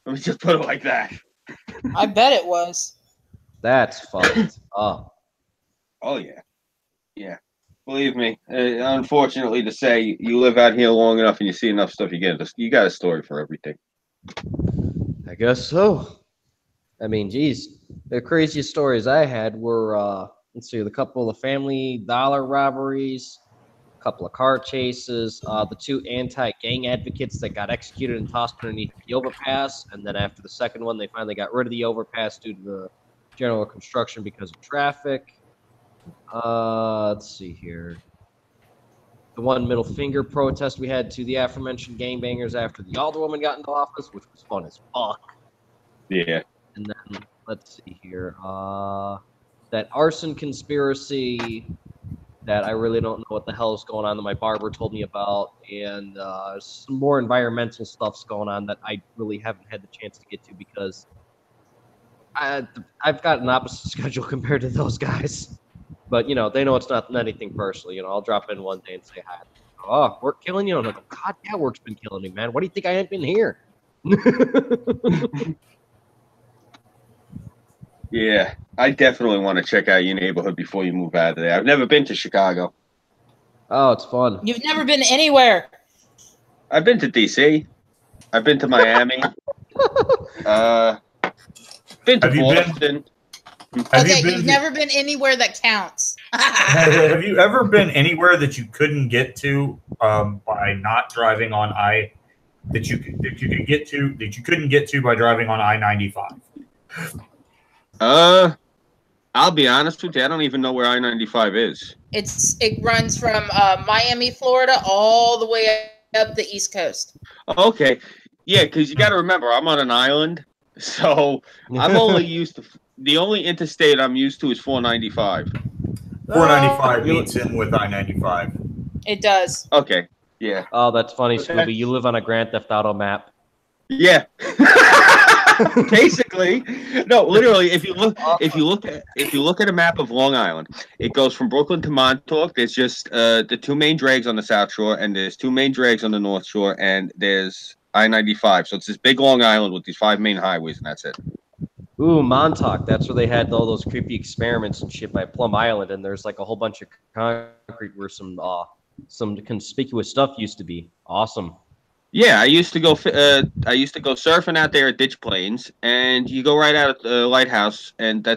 Let me just put it like that. I bet it was. That's fucked up. Oh yeah. Yeah. Believe me. Unfortunately to say, you live out here long enough and you see enough stuff, you got a story for everything. I guess so. I mean, geez, the craziest stories I had were let's see, a couple of Family Dollar robberies, a couple of car chases, the 2 anti-gang advocates that got executed and tossed underneath the overpass, and then after the second one, they finally got rid of the overpass due to the general construction because of traffic. Let's see here. The one middle finger protest we had to the aforementioned gangbangers after the alderwoman got into office, which was fun as fuck. Yeah. And then, let's see here. That arson conspiracy that I really don't know what the hell is going on that my barber told me about, and some more environmental stuff's going on that I really haven't had the chance to get to because I've got an opposite schedule compared to those guys. But, they know it's not anything personal. I'll drop in one day and say hi. Oh, work killing you? And I'm like, God, yeah, work's been killing me, man. What do you think I ain't been here? Yeah, I definitely want to check out your neighborhood before you move out of there. I've never been to Chicago. Oh, it's fun. You've never been anywhere. I've been to D.C. I've been to Miami. Been to Boston. You've never been anywhere that counts. Have you ever been anywhere that you couldn't get to by not driving on that you couldn't get to by driving on I-95? I'll be honest with you. I don't even know where I-95 is. It runs from Miami, Florida, all the way up the East Coast. Okay, yeah, because you got to remember, I'm on an island, so I'm only used to the only interstate I'm used to is 495. 495 meets in with I-95. It does. Okay, yeah. Oh, that's funny, Scoobie. You live on a Grand Theft Auto map. Yeah. Basically, no, literally. If you look at a map of Long Island, it goes from Brooklyn to Montauk. There's just the 2 main drags on the South Shore, and there's 2 main drags on the North Shore, and there's I-95. So it's this big Long Island with these 5 main highways, and that's it. Ooh, Montauk. That's where they had all those creepy experiments and shit by Plum Island, and there's like a whole bunch of concrete where some conspicuous stuff used to be. Awesome. Yeah, I used to go surfing out there at Ditch Plains, and you go right out at the lighthouse, and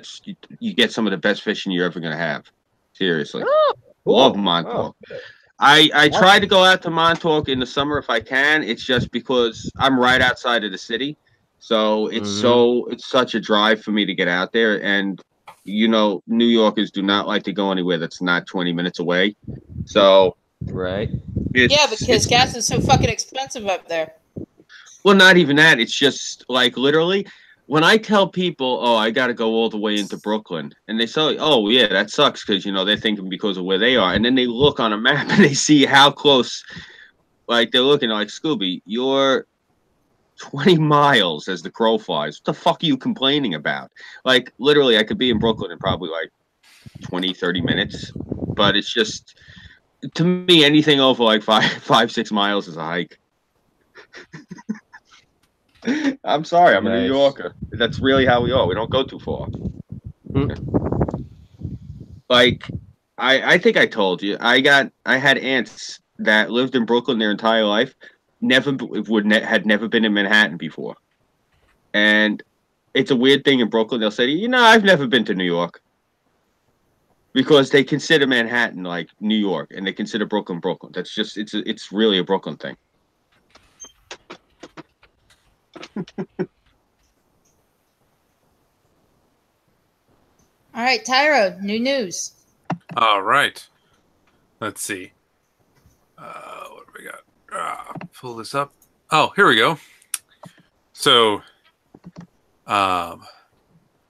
you get some of the best fishing you're ever gonna have. Seriously, cool. Love Montauk. Oh. I try to go out to Montauk in the summer if I can. It's just because I'm right outside of the city, so it's such a drive for me to get out there. And New Yorkers do not like to go anywhere that's not 20 minutes away. So right. Yeah, because gas is so fucking expensive up there. Well, not even that. It's just like literally when I tell people, "Oh, I got to go all the way into Brooklyn," and they say, "Oh, yeah, that sucks," because they're thinking because of where they are, and then they look on a map and they see how close. Like they're looking like Scoobie, you're 20 miles as the crow flies. What the fuck are you complaining about? Like literally, I could be in Brooklyn in probably like 20, 30 minutes, but it's just to me anything over like 6 miles is a hike. I'm sorry, I'm a New Yorker. That's really how we are. We don't go too far. Like, I think I told you, I had aunts that lived in Brooklyn their entire life, had never been in Manhattan before, and it's a weird thing in Brooklyn. They'll say, I've never been to New York, because they consider Manhattan like New York, and they consider Brooklyn Brooklyn. That's just it's really a Brooklyn thing. All right, Tyro, new news. All right. Let's see. What do we got? Pull this up. Oh, here we go. So,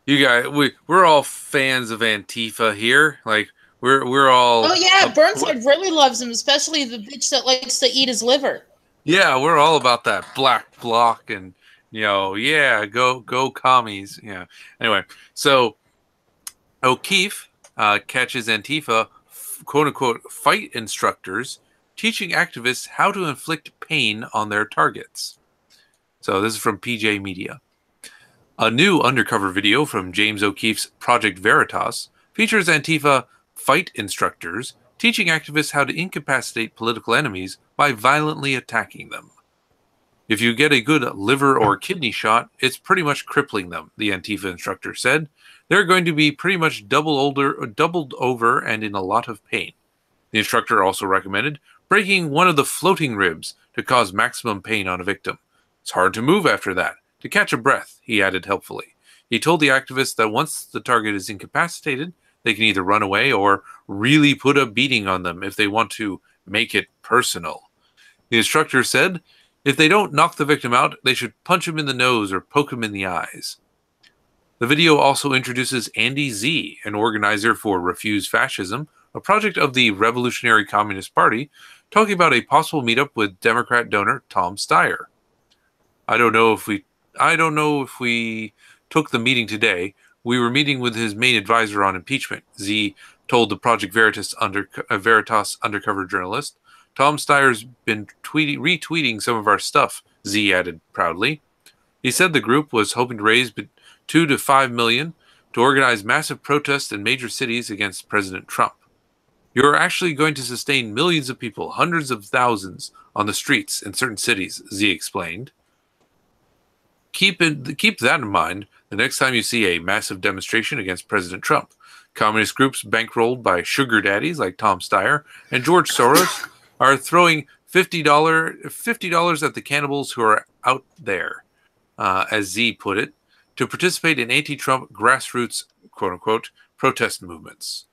you guys, we're all fans of Antifa here. Like, we're all. Oh yeah, Burnside really loves him, especially the bitch that likes to eat his liver. Yeah, we're all about that black bloc and yeah, go commies. Yeah. Anyway, so O'Keefe catches Antifa, quote unquote, fight instructors teaching activists how to inflict pain on their targets. So this is from PJ Media. A new undercover video from James O'Keefe's Project Veritas features Antifa fight instructors teaching activists how to incapacitate political enemies by violently attacking them. If you get a good liver or kidney shot, it's pretty much crippling them, the Antifa instructor said. They're going to be pretty much doubled over and in a lot of pain. The instructor also recommended breaking one of the floating ribs to cause maximum pain on a victim. It's hard to move after that, to catch a breath, he added helpfully. He told the activists that once the target is incapacitated, they can either run away or really put a beating on them if they want to make it personal. The instructor said, if they don't knock the victim out, they should punch him in the nose or poke him in the eyes. The video also introduces Andy Z, an organizer for Refuse Fascism, a project of the Revolutionary Communist Party, talking about a possible meetup with Democrat donor Tom Steyer. I don't know if we took the meeting today. We were meeting with his main advisor on impeachment, Z told the Project Veritas undercover journalist. Tom Steyer's been retweeting some of our stuff, Z added proudly. He said the group was hoping to raise $2 to $5 million to organize massive protests in major cities against President Trump. You're actually going to sustain millions of people, hundreds of thousands, on the streets in certain cities, Z explained. Keep that in mind the next time you see a massive demonstration against President Trump. Communist groups bankrolled by sugar daddies like Tom Steyer and George Soros are throwing $50 at the cannibals who are out there, as Z put it, to participate in anti-Trump grassroots, quote-unquote, protest movements.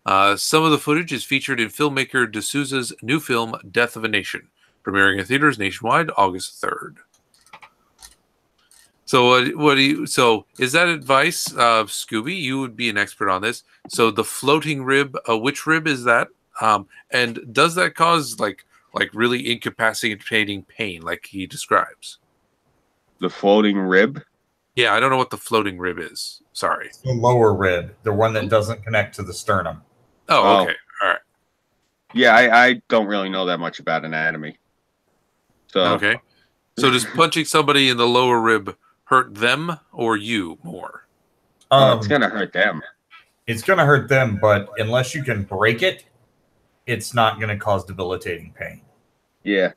Some of the footage is featured in filmmaker D'Souza's new film, Death of a Nation, premiering in theaters nationwide August 3rd. So is that advice, Scoobie? You would be an expert on this. So the floating rib, which rib is that? And does that cause like really incapacitating pain like he describes? The floating rib? Yeah, I don't know what the floating rib is. Sorry. It's the lower rib, the one that doesn't connect to the sternum. Oh, okay. All right. Yeah, I don't really know that much about anatomy. So okay. So does punching somebody in the lower rib hurt them or you more? It's gonna hurt them. It's gonna hurt them, but unless you can break it, it's not gonna cause debilitating pain. Yeah.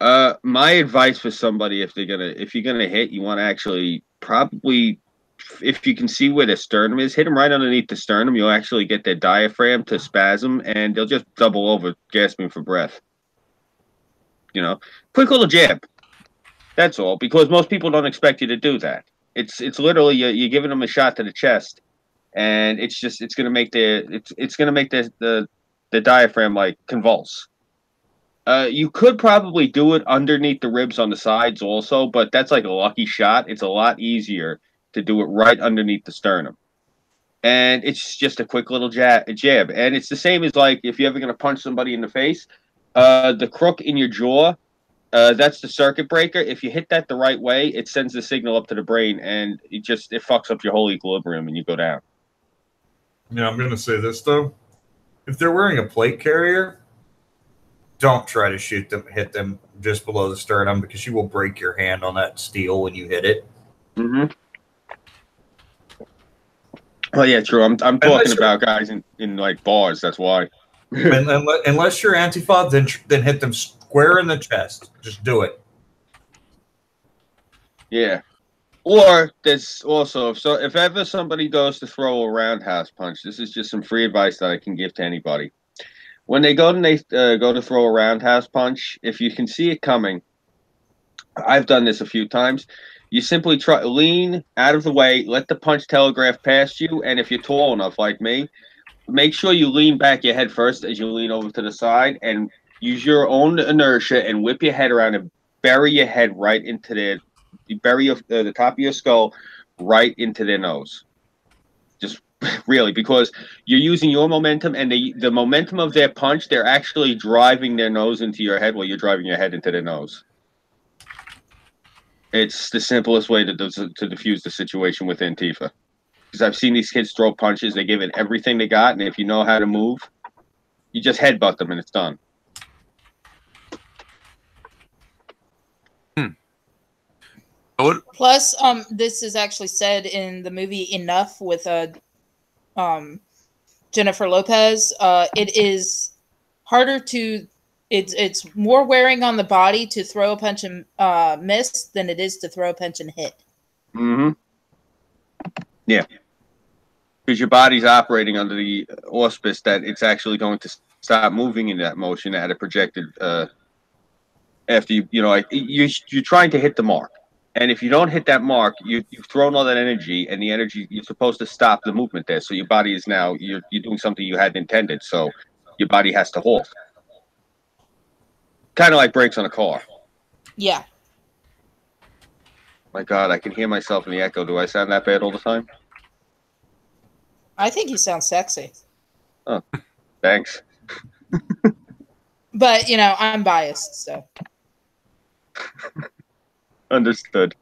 My advice for somebody, if you're gonna hit, you want to actually probably, if you can see where the sternum is, hit them right underneath the sternum. You'll actually get their diaphragm to spasm, and they'll just double over, gasping for breath. Quick little jab. That's all, because most people don't expect you to do that. It's literally you're giving them a shot to the chest, and it's gonna make the diaphragm like convulse. You could probably do it underneath the ribs on the sides also, but that's like a lucky shot. It's a lot easier to do it right underneath the sternum. And it's just a quick little jab. And it's the same as like if you're ever going to punch somebody in the face, the crook in your jaw, that's the circuit breaker. If you hit that the right way, it sends the signal up to the brain, and it fucks up your whole equilibrium and you go down. Yeah, I'm going to say this, though. If they're wearing a plate carrier, don't try to hit them just below the sternum, because you will break your hand on that steel when you hit it. Mm-hmm. Oh yeah, true. I'm talking about guys in like bars. That's why. Unless you're Antifa, then hit them square in the chest. Just do it. Yeah. Or there's also if ever somebody goes to throw a roundhouse punch, this is just some free advice that I can give to anybody. When they go to throw a roundhouse punch, if you can see it coming, I've done this a few times. You simply lean out of the way, let the punch telegraph past you, and if you're tall enough like me, make sure you lean back your head first as you lean over to the side, and use your own inertia and whip your head around and bury your head right into the top of your skull right into their nose. Just really, because you're using your momentum, and the momentum of their punch, they're actually driving their nose into your head while you're driving your head into their nose. It's the simplest way to diffuse the situation with Antifa. Because I've seen these kids throw punches, they give it everything they got, and if you know how to move, you just headbutt them and it's done. Plus, this is actually said in the movie Enough with Jennifer Lopez. It is harder to, it's more wearing on the body to throw a punch and miss than it is to throw a punch and hit. Mm-hmm. Yeah. Because your body's operating under the auspice that it's actually going to stop moving in that motion at a projected, after you're trying to hit the mark. And if you don't hit that mark, you've thrown all that energy, and the energy, you're supposed to stop the movement there. So your body is now, you're doing something you hadn't intended. So your body has to halt. Kind of like brakes on a car. Yeah. My God, I can hear myself in the echo. Do I sound that bad all the time? I think you sound sexy. Oh, thanks. But, I'm biased, so. Understood.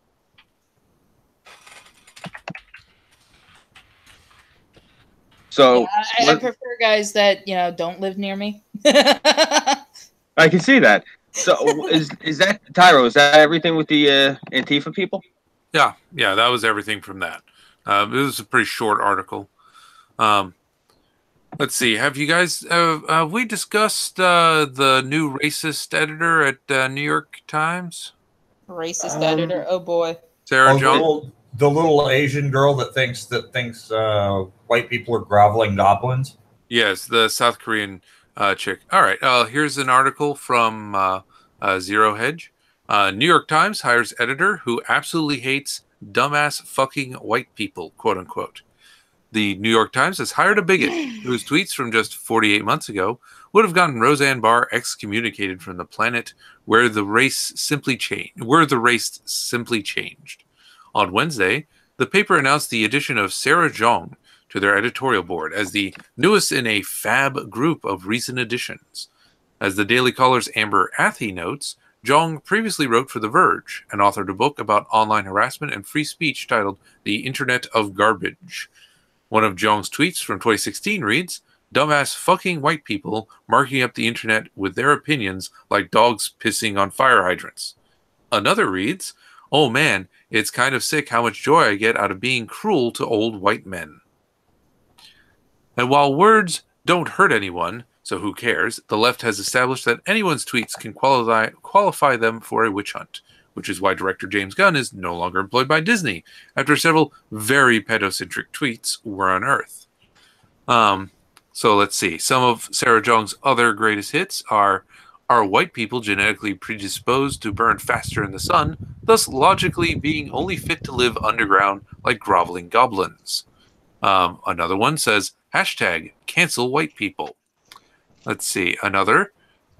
So yeah, I prefer guys that don't live near me. I can see that. So is that Tyro? Is that everything with the Antifa people? Yeah, that was everything from that. It was a pretty short article. Let's see. Have you guys have we discussed the new racist editor at New York Times? Racist editor. Oh boy. Sarah John. The little Asian girl that thinks white people are groveling goblins. Yes, the South Korean chick. All right. Here's an article from Zero Hedge. New York Times hires editor who absolutely hates dumbass fucking white people, quote unquote. The New York Times has hired a bigot whose tweets from just 48 months ago would have gotten Roseanne Barr excommunicated from the planet where the race simply changed. On Wednesday, the paper announced the addition of Sarah Zhong to their editorial board as the newest in a fab group of recent additions. As the Daily Caller's Amber Athey notes, Zhong previously wrote for The Verge and authored a book about online harassment and free speech titled The Internet of Garbage. One of Zhong's tweets from 2016 reads, "Dumbass fucking white people marking up the internet with their opinions like dogs pissing on fire hydrants." Another reads, "Oh man, it's kind of sick how much joy I get out of being cruel to old white men." And while words don't hurt anyone, so who cares, the left has established that anyone's tweets can qualify them for a witch hunt, which is why director James Gunn is no longer employed by Disney, after several very pedocentric tweets were unearthed. So let's see. Some of Sarah Zhong's other greatest hits are white people genetically predisposed to burn faster in the sun, thus logically being only fit to live underground like groveling goblins? Another one says, #cancel white people. Let's see. Another,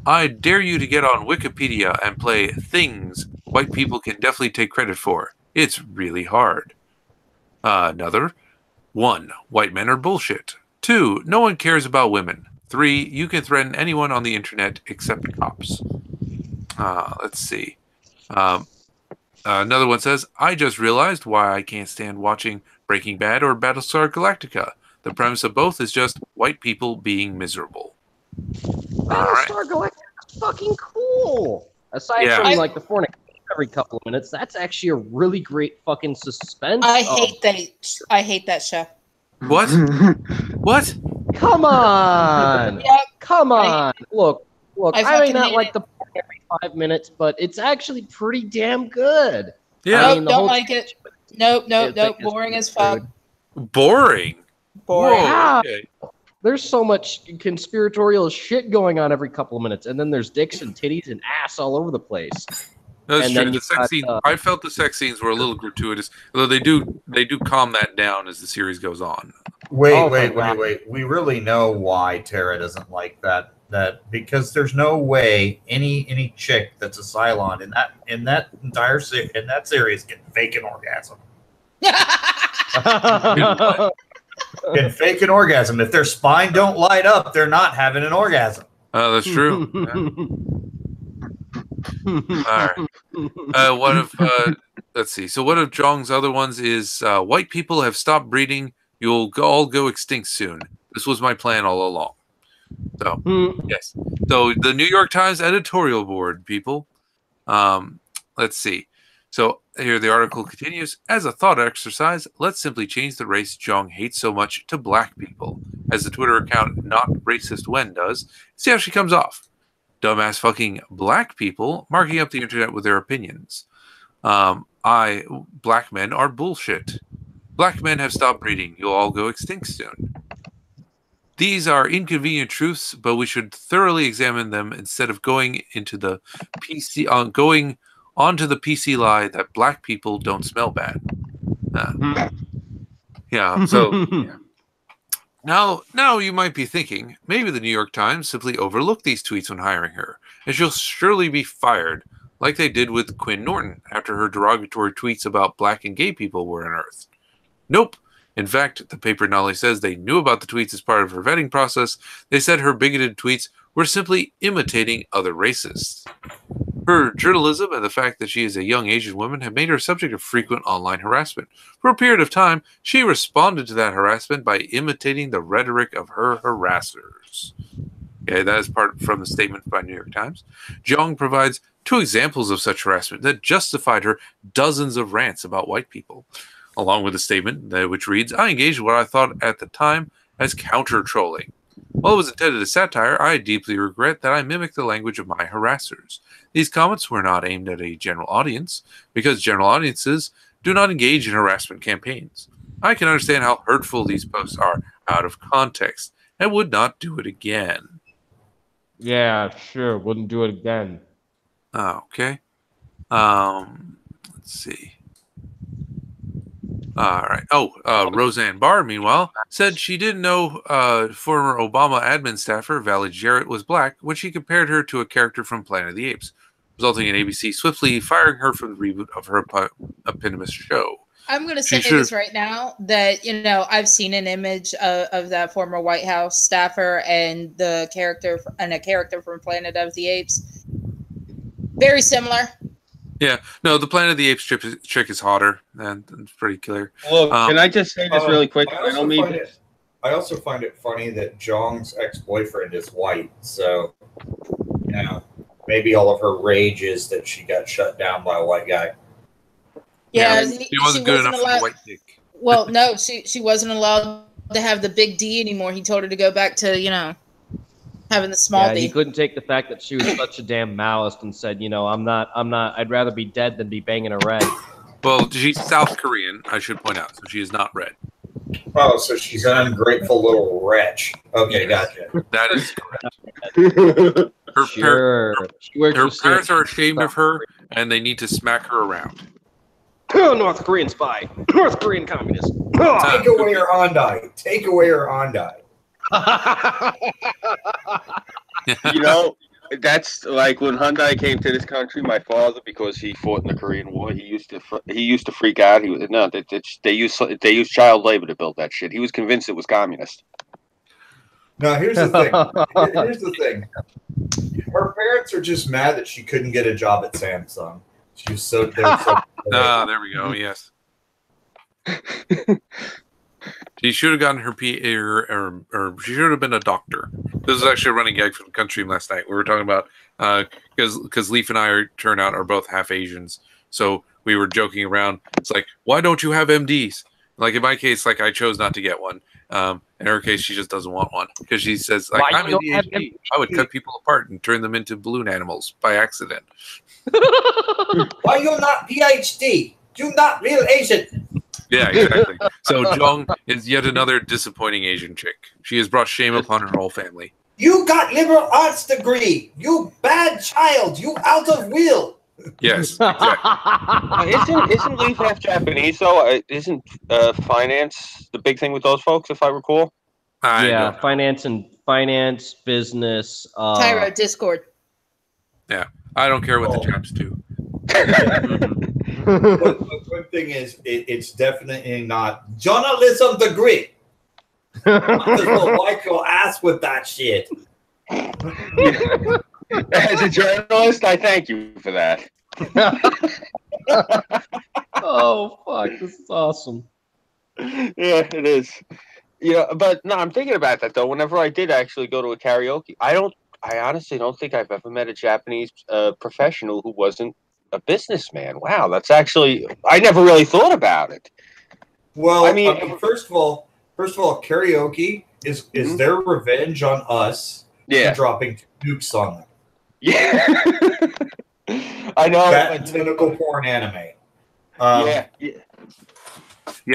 I dare you to get on Wikipedia and play things white people can definitely take credit for. It's really hard. Another. 1. White men are bullshit. 2. No one cares about women. 3. You can threaten anyone on the internet except cops. Let's see. Another one says, I just realized why I can't stand watching Breaking Bad or Battlestar Galactica. The premise of both is just white people being miserable. Battlestar Galactica's fucking cool. Aside from like the fornication every couple of minutes, that's actually a really great fucking suspense. I hate that show. What? What? Come on. Yep. Come on. Look. I may not like it. the porn every 5 minutes, but it's actually pretty damn good. Yeah. Nope, don't like it. Nope. Boring as fuck. Boring. Boring. Yeah. Okay. There's so much conspiratorial shit going on every couple of minutes, and then there's dicks and titties and ass all over the place. That's And true. then The you've sex got, scene. I felt the sex scenes were a little gratuitous, although they do calm that down as the series goes on. Wait. We really know why Tara doesn't like that because there's no way any chick that's a Cylon in that entire series can fake an orgasm. Can fake an orgasm. If their spine don't light up, they're not having an orgasm. That's true. All right. One of let's see. So one of Jong's other ones is white people have stopped breeding. You'll all go extinct soon. This was my plan all along. So yes. So the New York Times editorial board, people. Let's see. So here the article continues. As a thought exercise, let's simply change the race Jong hates so much to black people. As the Twitter account Not Racist When does. See how she comes off. Dumbass fucking black people marking up the internet with their opinions. Black men are bullshit. Black men have stopped breeding. You'll all go extinct soon. These are inconvenient truths, but we should thoroughly examine them instead of going onto the PC lie that black people don't smell bad. Yeah. So now you might be thinking maybe the New York Times simply overlooked these tweets when hiring her, and she'll surely be fired, like they did with Quinn Norton after her derogatory tweets about black and gay people were unearthed. Nope. In fact, the paper not only says they knew about the tweets as part of her vetting process, they said her bigoted tweets were simply imitating other racists. Her journalism and the fact that she is a young Asian woman have made her subject of frequent online harassment. For a period of time, she responded to that harassment by imitating the rhetoric of her harassers. Okay, that is part from the statement by New York Times. Jong provides 2 examples of such harassment that justified her dozens of rants about white people, along with a statement which reads, I engaged what I thought at the time as counter-trolling. While it was intended as satire, I deeply regret that I mimicked the language of my harassers. These comments were not aimed at a general audience, because general audiences do not engage in harassment campaigns. I can understand how hurtful these posts are out of context, and would not do it again. Yeah, sure. Wouldn't do it again. Okay. Let's see. All right. Roseanne Barr, meanwhile, said she didn't know former Obama admin staffer Valerie Jarrett was black when she compared her to a character from Planet of the Apes, resulting in ABC swiftly firing her from the reboot of her eponymous show. I'm going to say this right now that, I've seen an image of that former White House staffer and a character from Planet of the Apes. Very similar. Yeah, no, the Planet of the Apes chick is hotter, and it's pretty clear. Look, can I just say this really quick? I also find it funny that Jong's ex-boyfriend is white, so maybe all of her rage is that she got shut down by a white guy. Yeah, he wasn't good enough for the white dick. Well, no, she wasn't allowed to have the big D anymore. He told her to go back to having the small D. He couldn't take the fact that she was such a damn Maoist and said, I'm not, I'd rather be dead than be banging a red. Well, she's South Korean, I should point out, so she is not red. Oh, so she's an ungrateful little wretch. Okay, gotcha. That is correct. Her parents are ashamed of her, and they need to smack her around. Oh, North Korean spy. North Korean communist. Take away her Hyundai. Take away her Hyundai. That's like when Hyundai came to this country. My father, because he fought in the Korean War, he used to freak out. He was no, they used child labor to build that shit. He was convinced it was communist. No, here's the thing. Here's the thing. Her parents are just mad that she couldn't get a job at Samsung. She was so. There we go. Yes. She should have gotten her PA, or she should have been a doctor. This is actually a running gag from Country last night. We were talking about because Leaf and I are both half Asians, so we were joking around. It's like, why don't you have MDs? Like in my case, like I chose not to get one. In her case, she just doesn't want one because she says, like, I'm ADHD. I would cut people apart and turn them into balloon animals by accident. Why you not PhD? You not real Asian. Yeah, exactly. So Jong is yet another disappointing Asian chick. She has brought shame upon her whole family. You got liberal arts degree. You bad child. You out of will. Yes, exactly. Isn't Leaf half Japanese though? Isn't finance the big thing with those folks, if I recall? Finance, business. Tyro, Discord. Yeah, I don't care what the Japs do. But one thing is, it's definitely not journalism degree. I just will wipe your ass with that shit. As a journalist, I thank you for that. Oh fuck! This is awesome. Yeah, it is. Yeah, but no, I'm thinking about that though. Whenever I did actually go to a karaoke, I honestly don't think I've ever met a Japanese professional who wasn't a businessman. Wow, that's actually I never really thought about it. Well, I mean, first of all, karaoke is their revenge on us for dropping nukes on them. Yeah, I know. That tentacle porn anime. Yeah,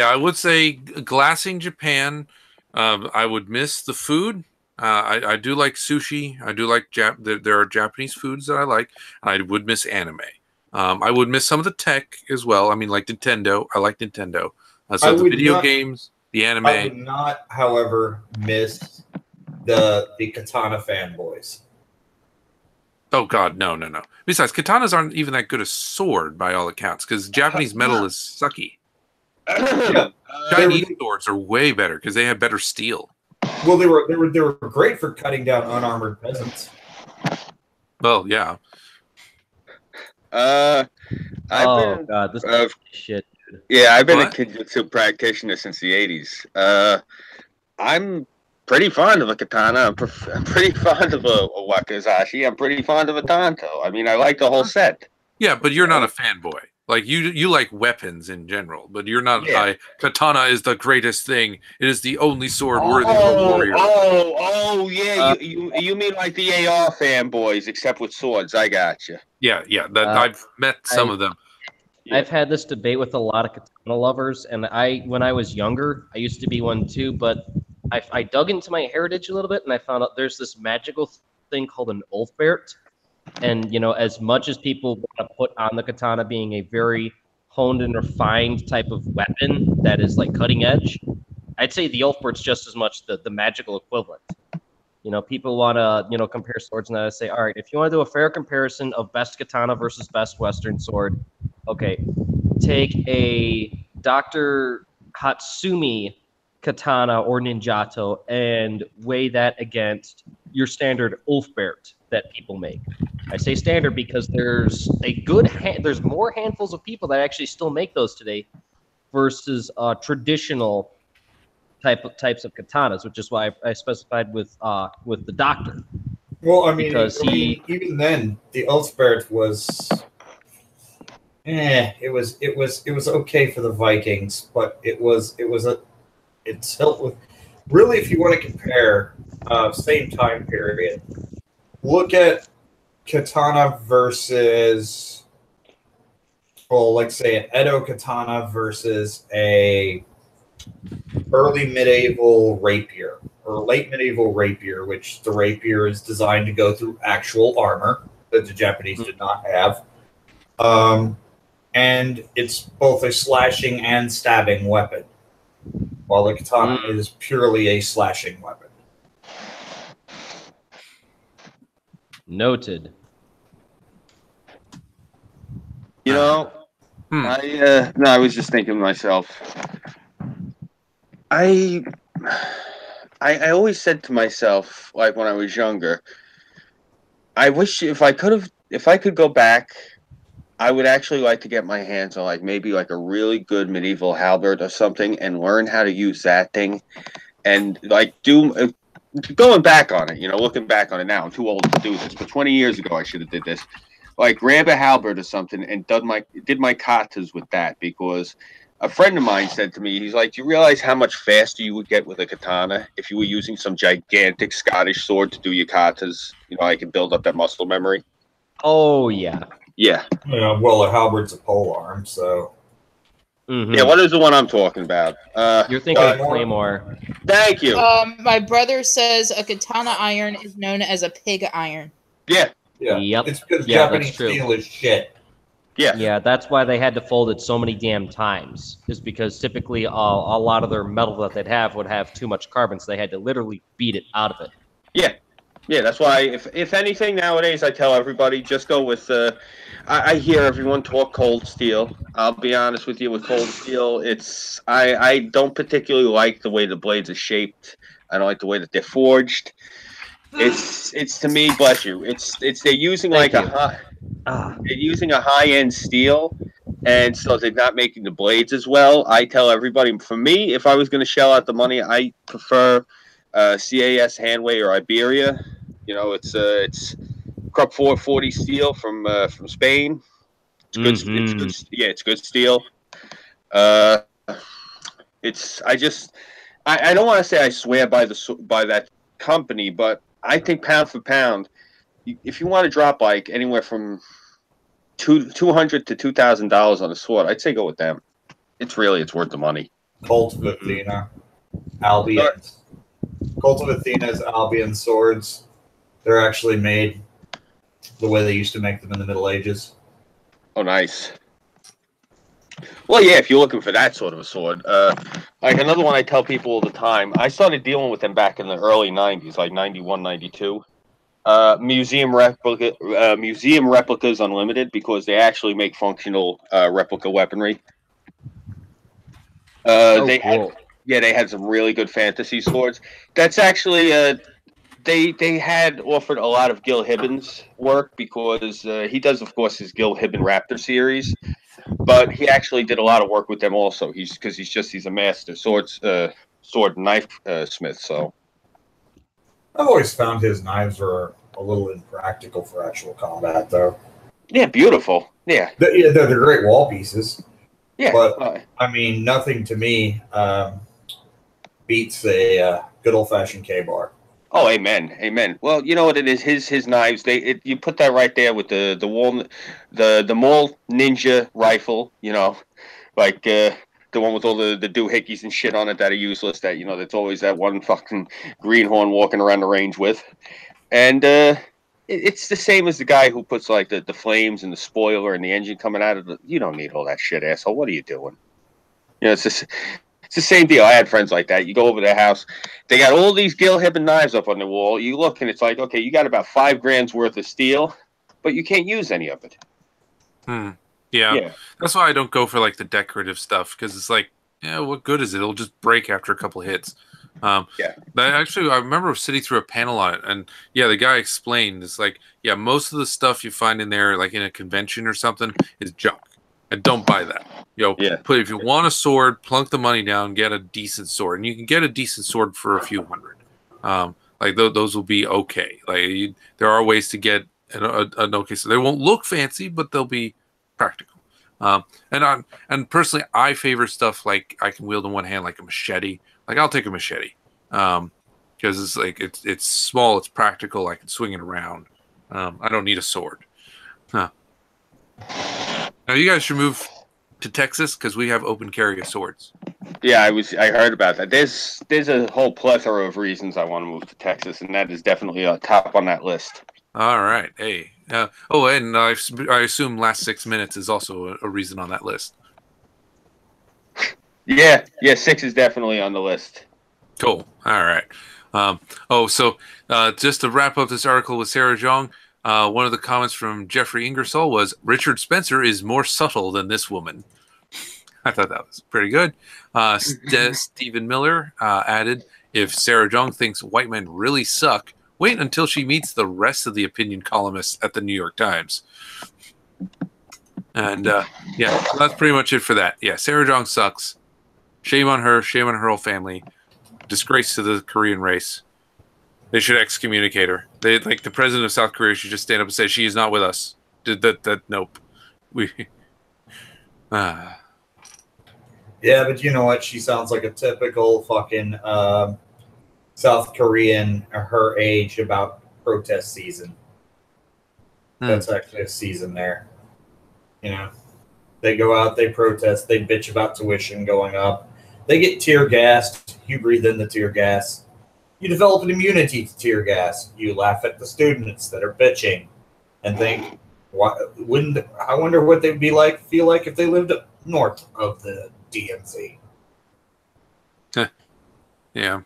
I would say glassing Japan. I would miss the food. I do like sushi. I do like there are Japanese foods that I like. I would miss anime. I would miss some of the tech as well. I mean, like Nintendo. I like Nintendo. So the video games, the anime. I would not, however, miss the katana fanboys. Oh God, no. Besides, katanas aren't even that good a sword by all accounts, because Japanese metal is sucky. Chinese swords are way better because they have better steel. Well, they were great for cutting down unarmored peasants. Well, yeah. God, this is shit. Dude. Yeah, I've been a Kenjutsu practitioner since the 80s. I'm pretty fond of a katana. I'm pretty fond of a wakizashi. I'm pretty fond of a tanto. I mean, I like the whole set. Yeah, but you're not a fanboy. Like you like weapons in general, but you're not. Katana is the greatest thing. It is the only sword worthy of a warrior. Yeah. You mean like the AR fanboys, except with swords? I got you. Yeah. I've met some of them. I've had this debate with a lot of katana lovers, and when I was younger, I used to be one too. But I dug into my heritage a little bit, and I found out there's this magical thing called an Ulfbert. And, as much as people want to put on the katana being a very honed and refined type of weapon that is like cutting edge, I'd say the Ulfbert's just as much the magical equivalent. People want to, compare swords, and I say, all right, if you want to do a fair comparison of best katana versus best Western sword, okay, take a Dr. Hatsumi katana or ninjato and weigh that against your standard Ulfbert that people make. I say standard because there's there's more handfuls of people that actually still make those today versus traditional types of katanas, which is why I specified with the doctor. Well, I mean, even then the Ulfbert was it was okay for the Vikings, but it's helped with really, if you want to compare same time period, look at katana versus, well, like say an Edo katana versus a early medieval rapier or late medieval rapier, which the rapier is designed to go through actual armor that the Japanese did not have. And it's both a slashing and stabbing weapon, while the katana is purely a slashing weapon. Noted. You know, I was just thinking to myself. I always said to myself, like when I was younger, I wish if I could go back, I would actually like to get my hands on like maybe like a really good medieval halberd or something and learn how to use that thing and like do going back on it, you know, looking back on it now, I'm too old to do this, but 20 years ago I should have did this. Like grab a halberd or something and did my katas with that, because a friend of mine said to me, he's like, do you realize how much faster you would get with a katana if you were using some gigantic Scottish sword to do your katas? You know, I can build up that muscle memory. Oh, yeah. Yeah. Yeah, well, a halberd's a pole arm, so. Yeah, what is the one I'm talking about? You're thinking of Claymore. Thank you. My brother says a katana iron is known as a pig iron. Yeah. Yeah. Yep. It's because Yeah, Japanese that's true. steel is shit. Yeah. Yeah, that's why they had to fold it so many damn times. Is because typically a lot of their metal that they'd have would have too much carbon, so they had to literally beat it out of it. Yeah. Yeah, that's why if anything nowadays I tell everybody just go with I hear everyone talk cold steel. I'll be honest with you, with cold steel, I don't particularly like the way the blades are shaped. I don't like the way that they're forged. It's to me, bless you. It's they're using Thank like you. they're using a high-end steel, and so they're not making the blades as well. I tell everybody, for me, if I was going to shell out the money, I prefer CAS Handway or Iberia. You know, it's Krupp 440 steel from Spain. It's good. It's good. Yeah, it's good steel. I don't want to say I swear by that company, but I think pound for pound, if you want to drop like anywhere from $200 to $2,000 on a sword, I'd say go with them. It's worth the money. Cult of Athena, Albion's. Cult of Athena's Albion swords. They're actually made the way they used to make them in the Middle Ages. Oh, nice. Well, yeah, if you're looking for that sort of a sword. Like another one I tell people all the time, I started dealing with them back in the early 90s, like 91, 92. Museum replicas Unlimited, because they actually make functional replica weaponry. They had some really good fantasy swords. That's actually they had offered a lot of Gil Hibben's work, because he does, of course, his Gil Hibben Raptor series, but he actually did a lot of work with them also. He's a master sword knife smith. So I've always found his knives were a little impractical for actual combat, though. Yeah, beautiful. Yeah, they're great wall pieces. Yeah, but I mean, nothing to me beats a good old fashioned K-bar. Oh, amen, amen. Well, you know what it is. His knives. You put that right there with the Mole Ninja rifle. You know, like the one with all the doohickeys and shit on it that are useless. That, you know, that's always that one fucking greenhorn walking around the range with. And it's the same as the guy who puts like the flames and the spoiler and the engine coming out of the. You don't need all that shit, asshole. What are you doing? You know, it's the same deal. I had friends like that. You go over to their house, they got all these Gil Hibben knives up on the wall. You look and it's like, okay, you got about $5,000 worth of steel, but you can't use any of it. Yeah. That's why I don't go for like the decorative stuff, because it's like, yeah, what good is it? It'll just break after a couple of hits. I remember sitting through a panel on it, and yeah, the guy explained, it's like, yeah, most of the stuff you find in there, like in a convention or something, is junk. And don't buy that. If you want a sword, plunk the money down, get a decent sword, and you can get a decent sword for a few hundred. Like those will be okay. Like there are ways to get an okay sword. They won't look fancy, but they'll be practical. And personally, I favor stuff like I can wield in one hand, like a machete. Like I'll take a machete because it's like it's small, it's practical. I can swing it around. I don't need a sword. Now you guys should move to Texas, because we have open carry of swords. Yeah, I heard about that. There's a whole plethora of reasons I want to move to Texas, and that is definitely top on that list. All right. Hey. And I assume last 6 minutes is also a reason on that list. Yeah, 6 is definitely on the list. Cool. All right. So just to wrap up this article with Sarah Zhang, One of the comments from Jeffrey Ingersoll was, Richard Spencer is more subtle than this woman. I thought that was pretty good. Stephen Miller added, if Sarah Jong thinks white men really suck, wait until she meets the rest of the opinion columnists at the New York Times. And yeah, so that's pretty much it for that. Yeah, Sarah Jong sucks. Shame on her. Shame on her whole family. Disgrace to the Korean race. They should excommunicate her. They like the president of South Korea should just stand up and say she is not with us. Nope. Yeah, but you know what? She sounds like a typical fucking South Korean her age about protest season. That's actually a season there. You know, they go out, they protest, they bitch about tuition going up. They get tear gassed. You breathe in the tear gas. You develop an immunity to tear gas. You laugh at the students that are bitching and think, I wonder what they'd feel like if they lived up north of the DMZ. Yeah.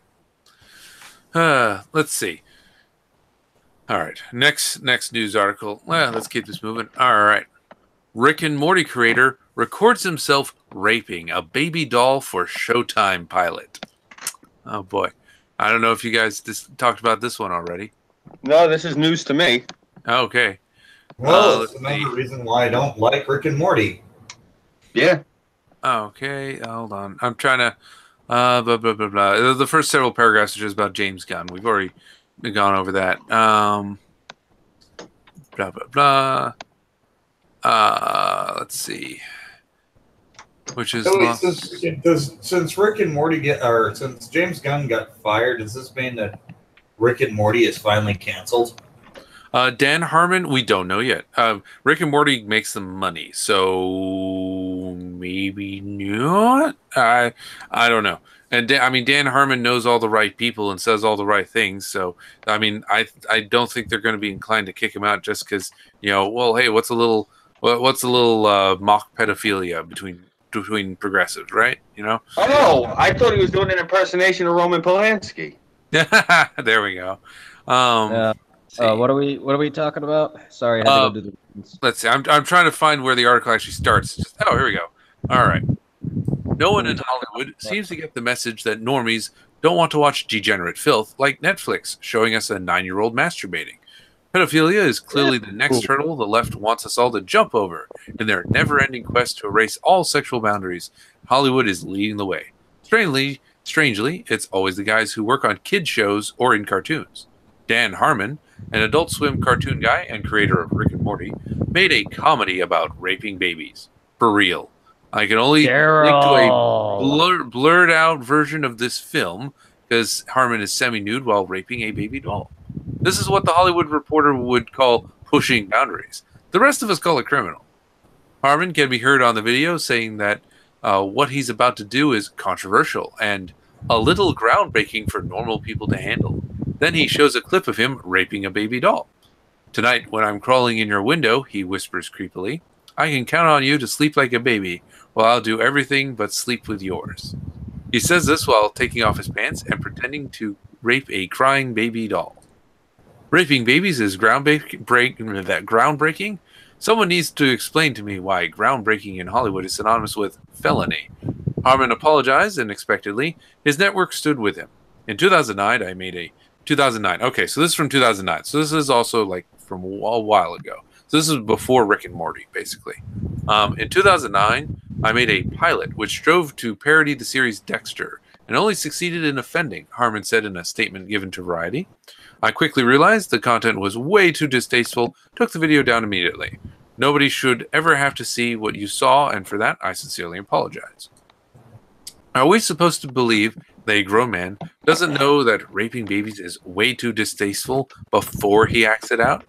Let's see. All right. Next news article. Well, let's keep this moving. All right. Rick and Morty creator records himself raping a baby doll for Showtime pilot. Oh boy. I don't know if you guys talked about this one already. No, this is news to me. Okay. Well, it's another reason why I don't like Rick and Morty. Yeah. Okay, hold on. I'm trying to blah blah blah blah. The first several paragraphs are just about James Gunn. We've already gone over that. Blah blah blah. Let's see. Which is since Rick and Morty since James Gunn got fired, does this mean that Rick and Morty is finally canceled? Dan Harmon, we don't know yet. Rick and Morty makes them money, so maybe not. I don't know. And Dan Harmon knows all the right people and says all the right things. So I don't think they're going to be inclined to kick him out just because well, hey, what's a little mock pedophilia between progressives, right? Oh no, I thought he was doing an impersonation of Roman Polanski. There we go. What are we talking about? Sorry, I had to go do the... Let's see. I'm trying to find where the article actually starts. Here we go. All right. No one in Hollywood seems to get the message that normies don't want to watch degenerate filth like Netflix, showing us a 9-year-old masturbating. Pedophilia is clearly the next hurdle the left wants us all to jump over in their never-ending quest to erase all sexual boundaries. Hollywood is leading the way. Strangely, it's always the guys who work on kid shows or in cartoons. Dan Harmon, an Adult Swim cartoon guy and creator of Rick and Morty, made a comedy about raping babies. For real. I can only link to a blurred out version of this film because Harmon is semi-nude while raping a baby doll. This is what the Hollywood Reporter would call pushing boundaries. The rest of us call it criminal. Harmon can be heard on the video saying that what he's about to do is controversial and a little groundbreaking for normal people to handle. Then he shows a clip of him raping a baby doll. Tonight, when I'm crawling in your window, he whispers creepily, I can count on you to sleep like a baby, while I'll do everything but sleep with yours. He says this while taking off his pants and pretending to rape a crying baby doll. Raping babies is groundbreaking? Someone needs to explain to me why groundbreaking in Hollywood is synonymous with felony. Harmon apologized, and unexpectedly, his network stood with him. In 2009, I made a 2009. Okay, so this is from 2009. So this is also like from a while ago. So this is before Rick and Morty, basically. In 2009, I made a pilot which strove to parody the series Dexter and only succeeded in offending, Harmon said in a statement given to Variety. I quickly realized the content was way too distasteful, took the video down immediately. Nobody should ever have to see what you saw, and for that, I sincerely apologize. Are we supposed to believe that a grown man doesn't know that raping babies is way too distasteful before he acts it out?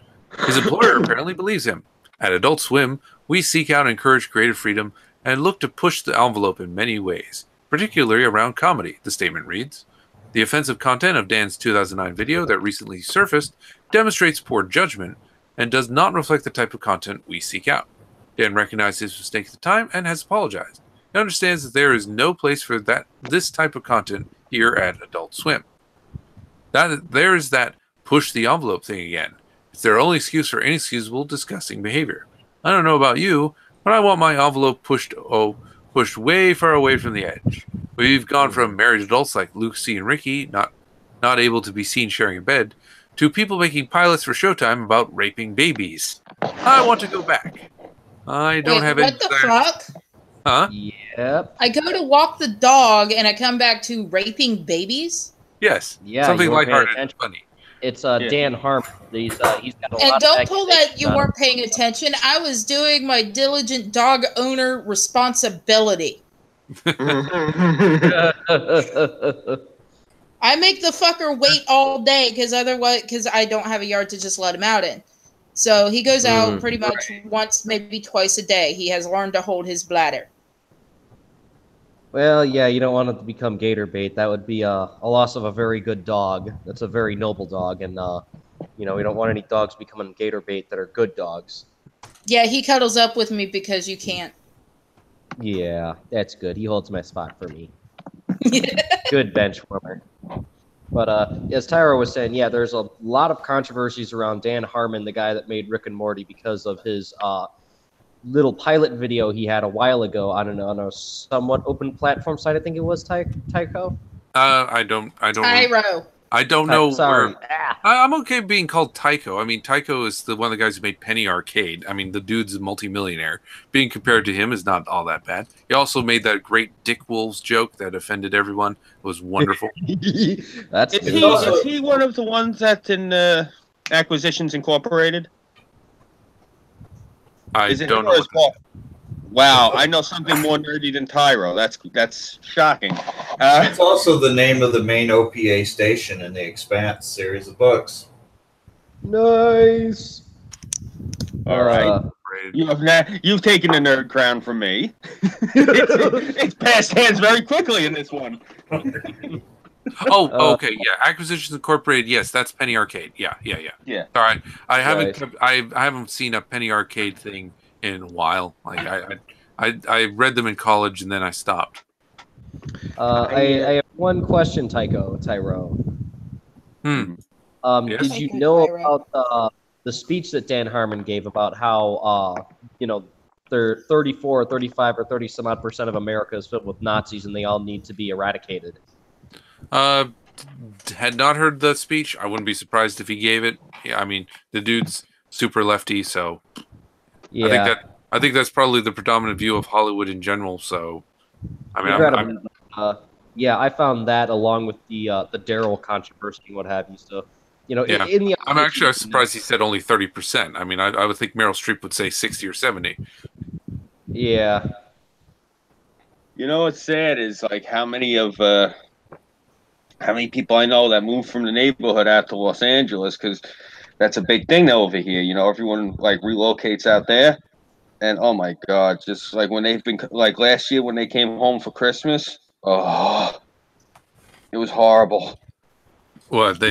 His employer apparently believes him. At Adult Swim, we seek out and encourage creative freedom and look to push the envelope in many ways, particularly around comedy, the statement reads. The offensive content of Dan's 2009 video that recently surfaced demonstrates poor judgment and does not reflect the type of content we seek out. Dan recognized his mistake at the time and has apologized. He understands that there is no place for this type of content here at Adult Swim. There is that push the envelope thing again. It's their only excuse for inexcusable, disgusting behavior. I don't know about you, but I want my envelope pushed way far away from the edge. We've gone from married adults like Lucy and Ricky, not able to be seen sharing a bed, to people making pilots for Showtime about raping babies. I want to go back. I don't have any. What the fuck? Huh? Yep. I go to walk the dog and I come back to raping babies? Yes. Yeah. Something lighthearted and funny. It's Dan Harmon. He's got a And lot don't of pull that you weren't paying attention. I was doing my diligent dog owner responsibility. I make the fucker wait all day because I don't have a yard to just let him out in. So he goes out pretty much once, maybe twice a day. He has learned to hold his bladder. Well, yeah, you don't want it to become gator bait. That would be a loss of a very good dog. That's a very noble dog, and we don't want any dogs becoming gator bait that are good dogs. Yeah, he cuddles up with me because you can't. Yeah, that's good. He holds my spot for me. Good bench warmer. But as Tyra was saying, yeah, there's a lot of controversies around Dan Harmon, the guy that made Rick and Morty, because of his little pilot video he had a while ago on a somewhat open platform site. I think it was Tycho. I don't. Tyro. I don't know. Sorry. I'm okay being called Tycho. I mean, Tycho is one of the guys who made Penny Arcade. I mean, the dude's a multimillionaire. Being compared to him is not all that bad. He also made that great Dick Wolves joke that offended everyone. It was wonderful. Is he one of the ones that's in Acquisitions Incorporated? I don't know. Wow, I know something more nerdy than Tyro. That's shocking. It's also the name of the main OPA station in the Expanse series of books. Nice. All right. You've taken the nerd crown from me. it's passed hands very quickly in this one. Okay, yeah. Acquisitions Incorporated, yes, that's Penny Arcade. Yeah. Sorry, I haven't seen a Penny Arcade thing in a while. Like I read them in college and then I stopped. I have one question, Tyro. Yes? Did you know about the speech that Dan Harmon gave about how there 34, 35, or 30 some odd % of America is filled with Nazis and they all need to be eradicated? Had not heard the speech. I wouldn't be surprised if he gave it. Yeah, I mean, the dude's super lefty, so yeah. I think that's probably the predominant view of Hollywood in general. So, I mean, I found that along with the Daryl controversy and what have you. So, in the I'm actually surprised he said only 30%. I mean, I would think Meryl Streep would say 60 or 70. Yeah. You know what's sad is like how many people I know that moved from the neighborhood out to Los Angeles, because that's a big thing over here. Everyone like relocates out there, and oh my God, just like when they've been like last year when they came home for Christmas, it was horrible. What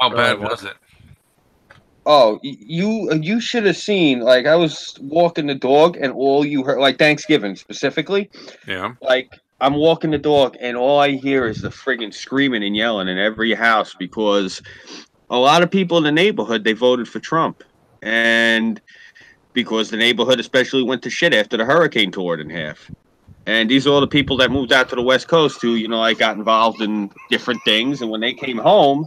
how bad was it? Oh, you should have seen. Like I was walking the dog, and all you heard, like Thanksgiving specifically. Yeah. Like I'm walking the dog, and all I hear is the friggin' screaming and yelling in every house because a lot of people in the neighborhood, they voted for Trump, and because the neighborhood especially went to shit after the hurricane tore it in half. And these are all the people that moved out to the West Coast who, like got involved in different things, and when they came home,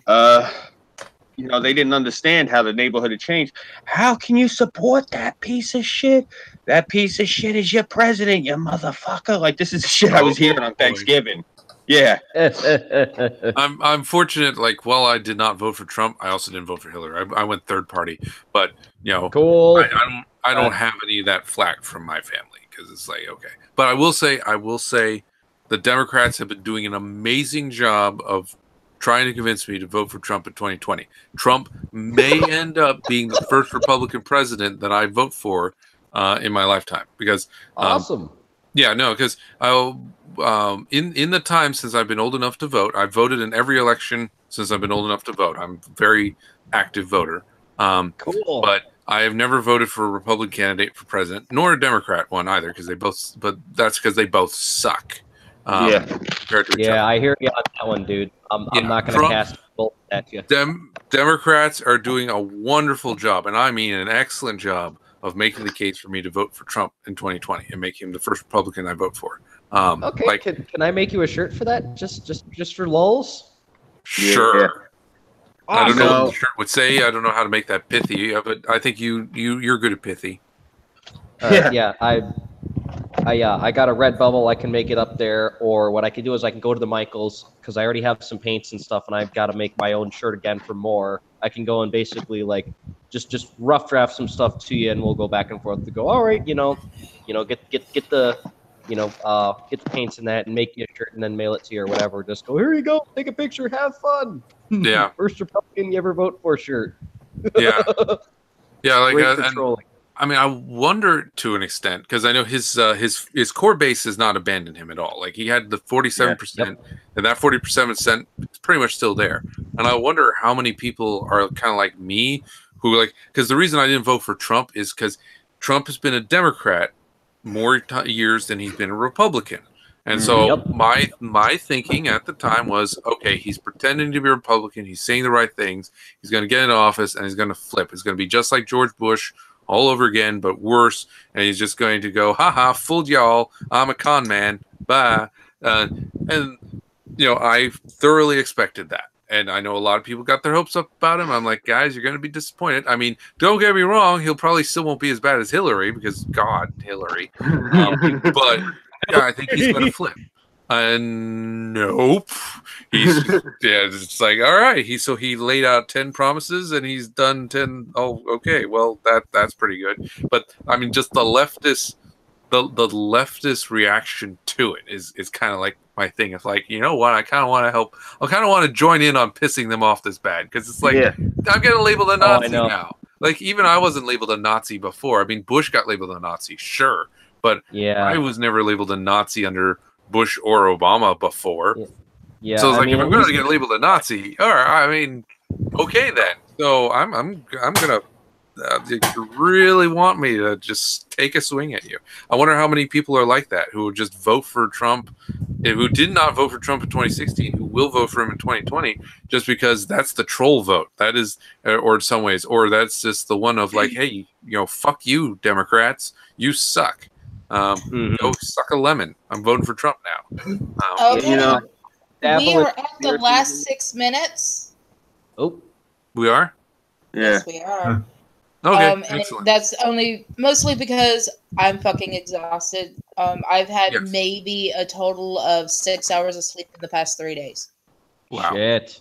they didn't understand how the neighborhood had changed. How can you support that piece of shit? That piece of shit is your president, you motherfucker. Like, this is the shit I was hearing on Thanksgiving. Yeah. I'm fortunate. Like, while I did not vote for Trump, I also didn't vote for Hillary. I went third party. But, cool. I don't have any of that flack from my family because it's like, okay. But I will say the Democrats have been doing an amazing job of trying to convince me to vote for Trump in 2020. Trump may end up being the first Republican president that I vote for in my lifetime. Because awesome. Yeah, no, because in the time since I've been old enough to vote, I've voted in every election since I've been old enough to vote. I'm a very active voter. Cool. But I have never voted for a Republican candidate for president, nor a Democrat one either, but that's because they both suck. I hear you on that one, dude. I'm not going to cast bolt at you. Democrats are doing a wonderful job, and I mean an excellent job of making the case for me to vote for Trump in 2020 and make him the first Republican I vote for. Okay, like, can I make you a shirt for that? Just for lulz? Sure. Yeah. I don't know what the shirt would say. I don't know how to make that pithy, but I think you're good at pithy. Yeah, I got a red bubble. I can make it up there, or what I can do is I can go to the Michaels because I already have some paints and stuff, and I've got to make my own shirt again for more. I can go and basically like just rough draft some stuff to you, and we'll go back and forth to go. All right, get the get the paints in that and make you a shirt and then mail it to you or whatever. Just go, here you go, take a picture, have fun. Yeah. First Republican you ever vote for shirt. Yeah. Yeah, like controlling. I mean, I wonder to an extent because I know his core base has not abandoned him at all. Like he had the 47%, and that 40% is pretty much still there. And I wonder how many people are kind of like me who like because the reason I didn't vote for Trump is because Trump has been a Democrat more years than he's been a Republican. And so my thinking at the time was, okay, he's pretending to be a Republican. He's saying the right things. He's going to get in office and he's going to flip. It's going to be just like George Bush all over again, but worse. And he's just going to go, haha, fooled y'all. I'm a con man. Bye. And, I thoroughly expected that. And I know a lot of people got their hopes up about him. I'm like, guys, you're going to be disappointed. I mean, don't get me wrong. He'll probably still won't be as bad as Hillary because, God, Hillary. But yeah, I think he's going to flip. And nope. He's it's like, all right. He laid out 10 promises and he's done 10. Oh, okay. Well, that's pretty good. But I mean, just the leftist reaction to it is kind of like my thing. It's like, you know what? I kind of want to help. I kind of want to join in on pissing them off this bad because it's like I'm getting labeled a Nazi now. Like even I wasn't labeled a Nazi before. I mean, Bush got labeled a Nazi, sure, but I was never labeled a Nazi under Bush or Obama before. Yeah. So it's like if I'm going to get labeled a Nazi, all right. I mean, okay then. So I'm gonna. You really want me to just take a swing at you? I wonder how many people are like that who would just vote for Trump, who did not vote for Trump in 2016, who will vote for him in 2020, just because that's the troll vote. That is, or in some ways, or that's just the one of like, hey, fuck you, Democrats, you suck. Go suck a lemon. I'm voting for Trump now. Okay. We are at the last 6 minutes. Oh, we are. Yeah. Yes, we are. Okay, and that's mostly because I'm fucking exhausted. I've had maybe a total of 6 hours of sleep in the past 3 days. Wow. Shit.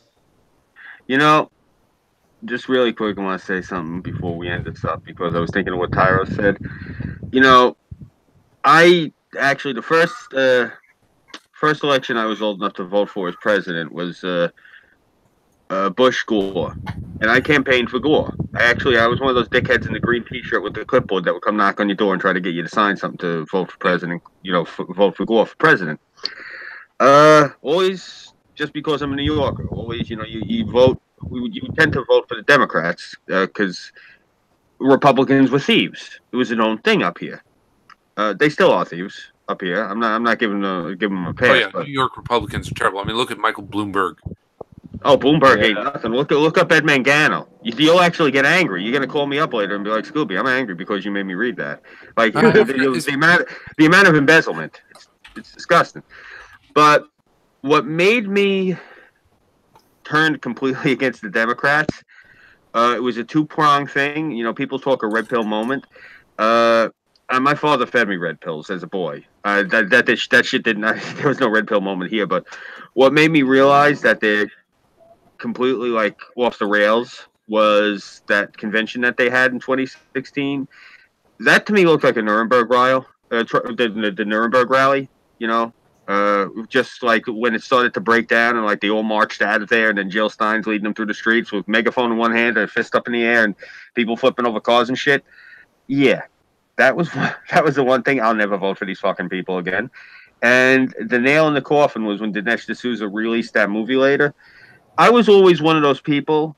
Just really quick, I want to say something before we end this up because I was thinking of what Tyro said. I actually the first election I was old enough to vote for as president was Bush Gore, and I campaigned for Gore. I was one of those dickheads in the green T-shirt with the clipboard that would come knock on your door and try to get you to sign something to vote for president. Vote for Gore for president. Always just because I'm a New Yorker. Always, you vote. You tend to vote for the Democrats because Republicans were thieves. It was a known thing up here. They still are thieves up here. I'm not giving them a pass. Oh yeah, but New York Republicans are terrible. I mean, look at Michael Bloomberg. Oh, Bloomberg ain't nothing. Look up Ed Mangano. You'll actually get angry. You're gonna call me up later and be like, Scoobie, I'm angry because you made me read that. Like the amount of embezzlement, it's disgusting. But what made me turn completely against the Democrats, it was a two-pronged thing. People talk a red pill moment. My father fed me red pills as a boy. That shit did not. There was no red pill moment here. But what made me realize that they're completely off the rails was that convention that they had in 2016. That to me looked like a Nuremberg rally, the Nuremberg rally. Just like when it started to break down and they all marched out of there, and then Jill Stein's leading them through the streets with megaphone in one hand and a fist up in the air, and people flipping over cars and shit. Yeah. That was the one thing. I'll never vote for these fucking people again. And the nail in the coffin was when Dinesh D'Souza released that movie later. I was always one of those people,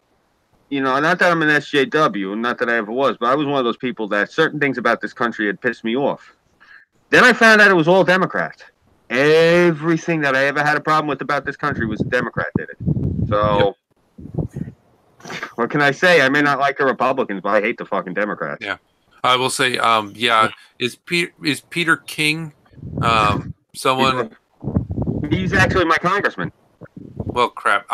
not that I'm an SJW, not that I ever was, but I was one of those people that certain things about this country had pissed me off. Then I found out it was all Democrats. Everything that I ever had a problem with about this country was a Democrat did it. So What can I say? I may not like the Republicans, but I hate the fucking Democrats. Yeah. I will say, is Peter King someone? He's actually my congressman. Well, crap.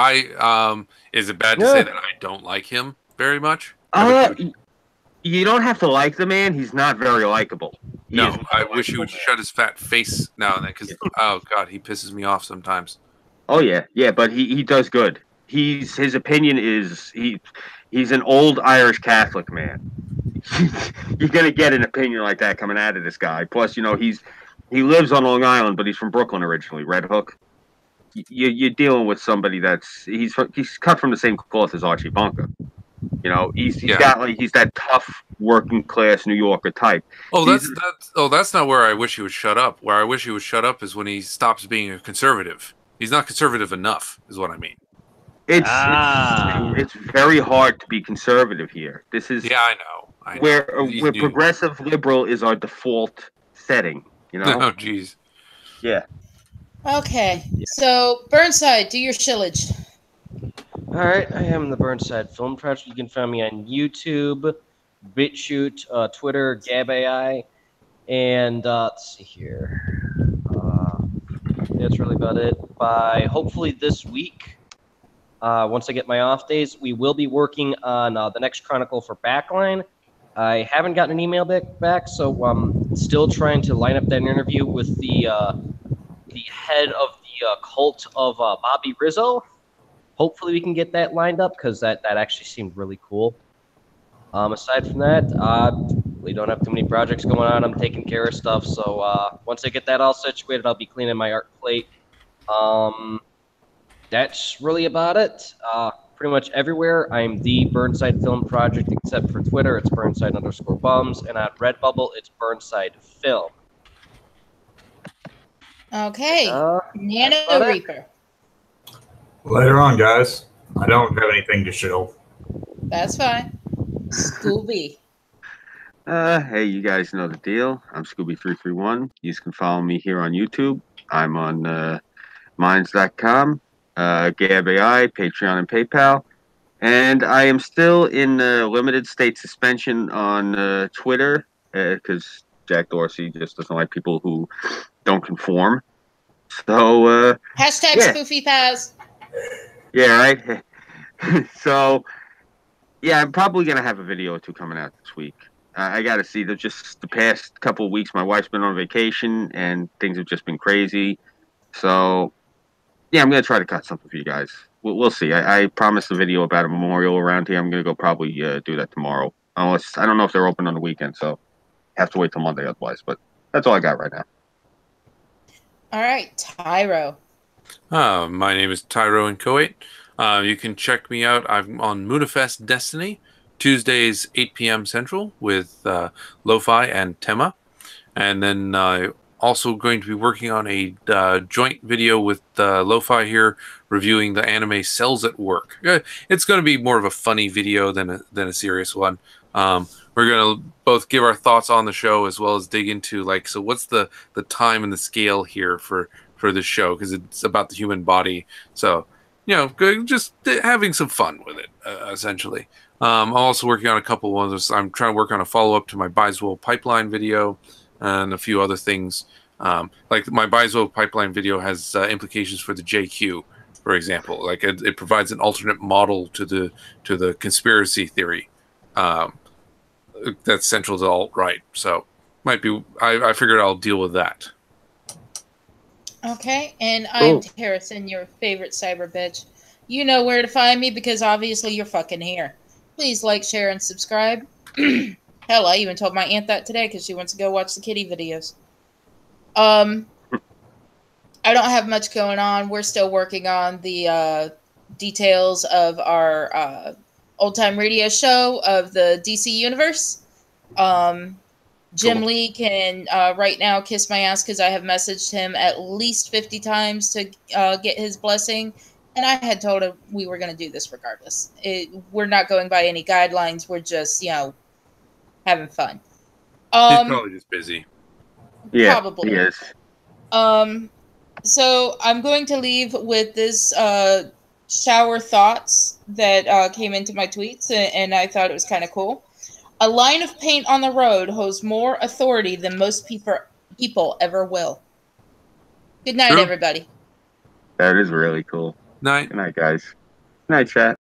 Is it bad to say that I don't like him very much? You don't have to like the man. He's not very likable. I wish he would shut his fat face now and then, because oh god, he pisses me off sometimes. Oh yeah, but he does good. His opinion is he's an old Irish Catholic man. You're gonna get an opinion like that coming out of this guy. Plus, he lives on Long Island, but he's from Brooklyn originally. Red Hook. You're dealing with somebody he's cut from the same cloth as Archie Bunker. He's that tough working class New Yorker type. That's not where I wish he would shut up. Where I wish he would shut up is when he stops being a conservative. He's not conservative enough, is what I mean. It's very hard to be conservative here. This is I know. Where progressive liberal is our default setting. Oh jeez. Yeah. Okay, so Burnside, do your shillage. All right, I am the Burnside Film Project. You can find me on YouTube, BitChute, Twitter, GabAI, and let's see here. That's really about it. By hopefully this week, once I get my off days, we will be working on the next Chronicle for Backline. I haven't gotten an email back, so I'm still trying to line up that interview with the head of the cult of Bobby Rizzo. Hopefully we can get that lined up, because that actually seemed really cool. Aside from that, we don't have too many projects going on. I'm taking care of stuff, so once I get that all situated, I'll be cleaning my art plate. That's really about it. Pretty much everywhere, I'm the Burnside Film Project, except for Twitter, it's Burnside_bums, and on Redbubble, it's Burnside Film. Okay, Nano Reaper. Later on, guys. I don't have anything to show. That's fine. Scoobie. Hey, you guys know the deal. I'm Scoobie331. You can follow me here on YouTube. I'm on Minds.com, GabAI, Patreon, and PayPal. And I am still in limited state suspension on Twitter because Jack Dorsey just doesn't like people who don't conform. So, Hashtag Spoofy Paz. Yeah, right. So, yeah, I'm probably gonna have a video or two coming out this week. I gotta see. Just the past couple of weeks, my wife's been on vacation and things have just been crazy. So, yeah, I'm gonna try to cut something for you guys. We'll see. I promised a video about a memorial around here. I'm gonna go probably do that tomorrow. Unless I don't know if they're open on the weekend, so have to wait till Monday otherwise. But that's all I got right now. All right, Tyro. My name is Tyro Inchoate. You can check me out. I'm on Moonifest Destiny, Tuesdays, 8 p.m. Central, with Lo-Fi and Tema. And then also going to be working on a joint video with Lo-Fi here, reviewing the anime Cells at Work. It's going to be more of a funny video than a serious one. We're going to both give our thoughts on the show as well as dig into, like, so what's the time and the scale here for the show, because it's about the human body. So, just having some fun with it, essentially. I'm also working on a couple others. I'm trying to work on a follow-up to my Biswell Pipeline video and a few other things. Like my Biswell Pipeline video has implications for the JQ, for example. Like it provides an alternate model to the conspiracy theory that's central to alt-right. So might be. I figured I'll deal with that. Okay, and I'm Harrison, your favorite cyber bitch. You know where to find me because obviously you're fucking here. Please like, share, and subscribe. Hell, I even told my aunt that today because she wants to go watch the kitty videos. I don't have much going on. We're still working on the details of our old-time radio show of the DC Universe. Jim Lee can right now kiss my ass because I have messaged him at least 50 times to get his blessing. And I had told him we were going to do this regardless. We're not going by any guidelines. We're just, having fun. He's probably just busy. Yeah, probably. He is. So I'm going to leave with this shower thoughts that came into my tweets, and I thought it was kind of cool. A line of paint on the road holds more authority than most people ever will. Good night, True. everybody. That is really cool. Night. Good night, guys. Good night, chat.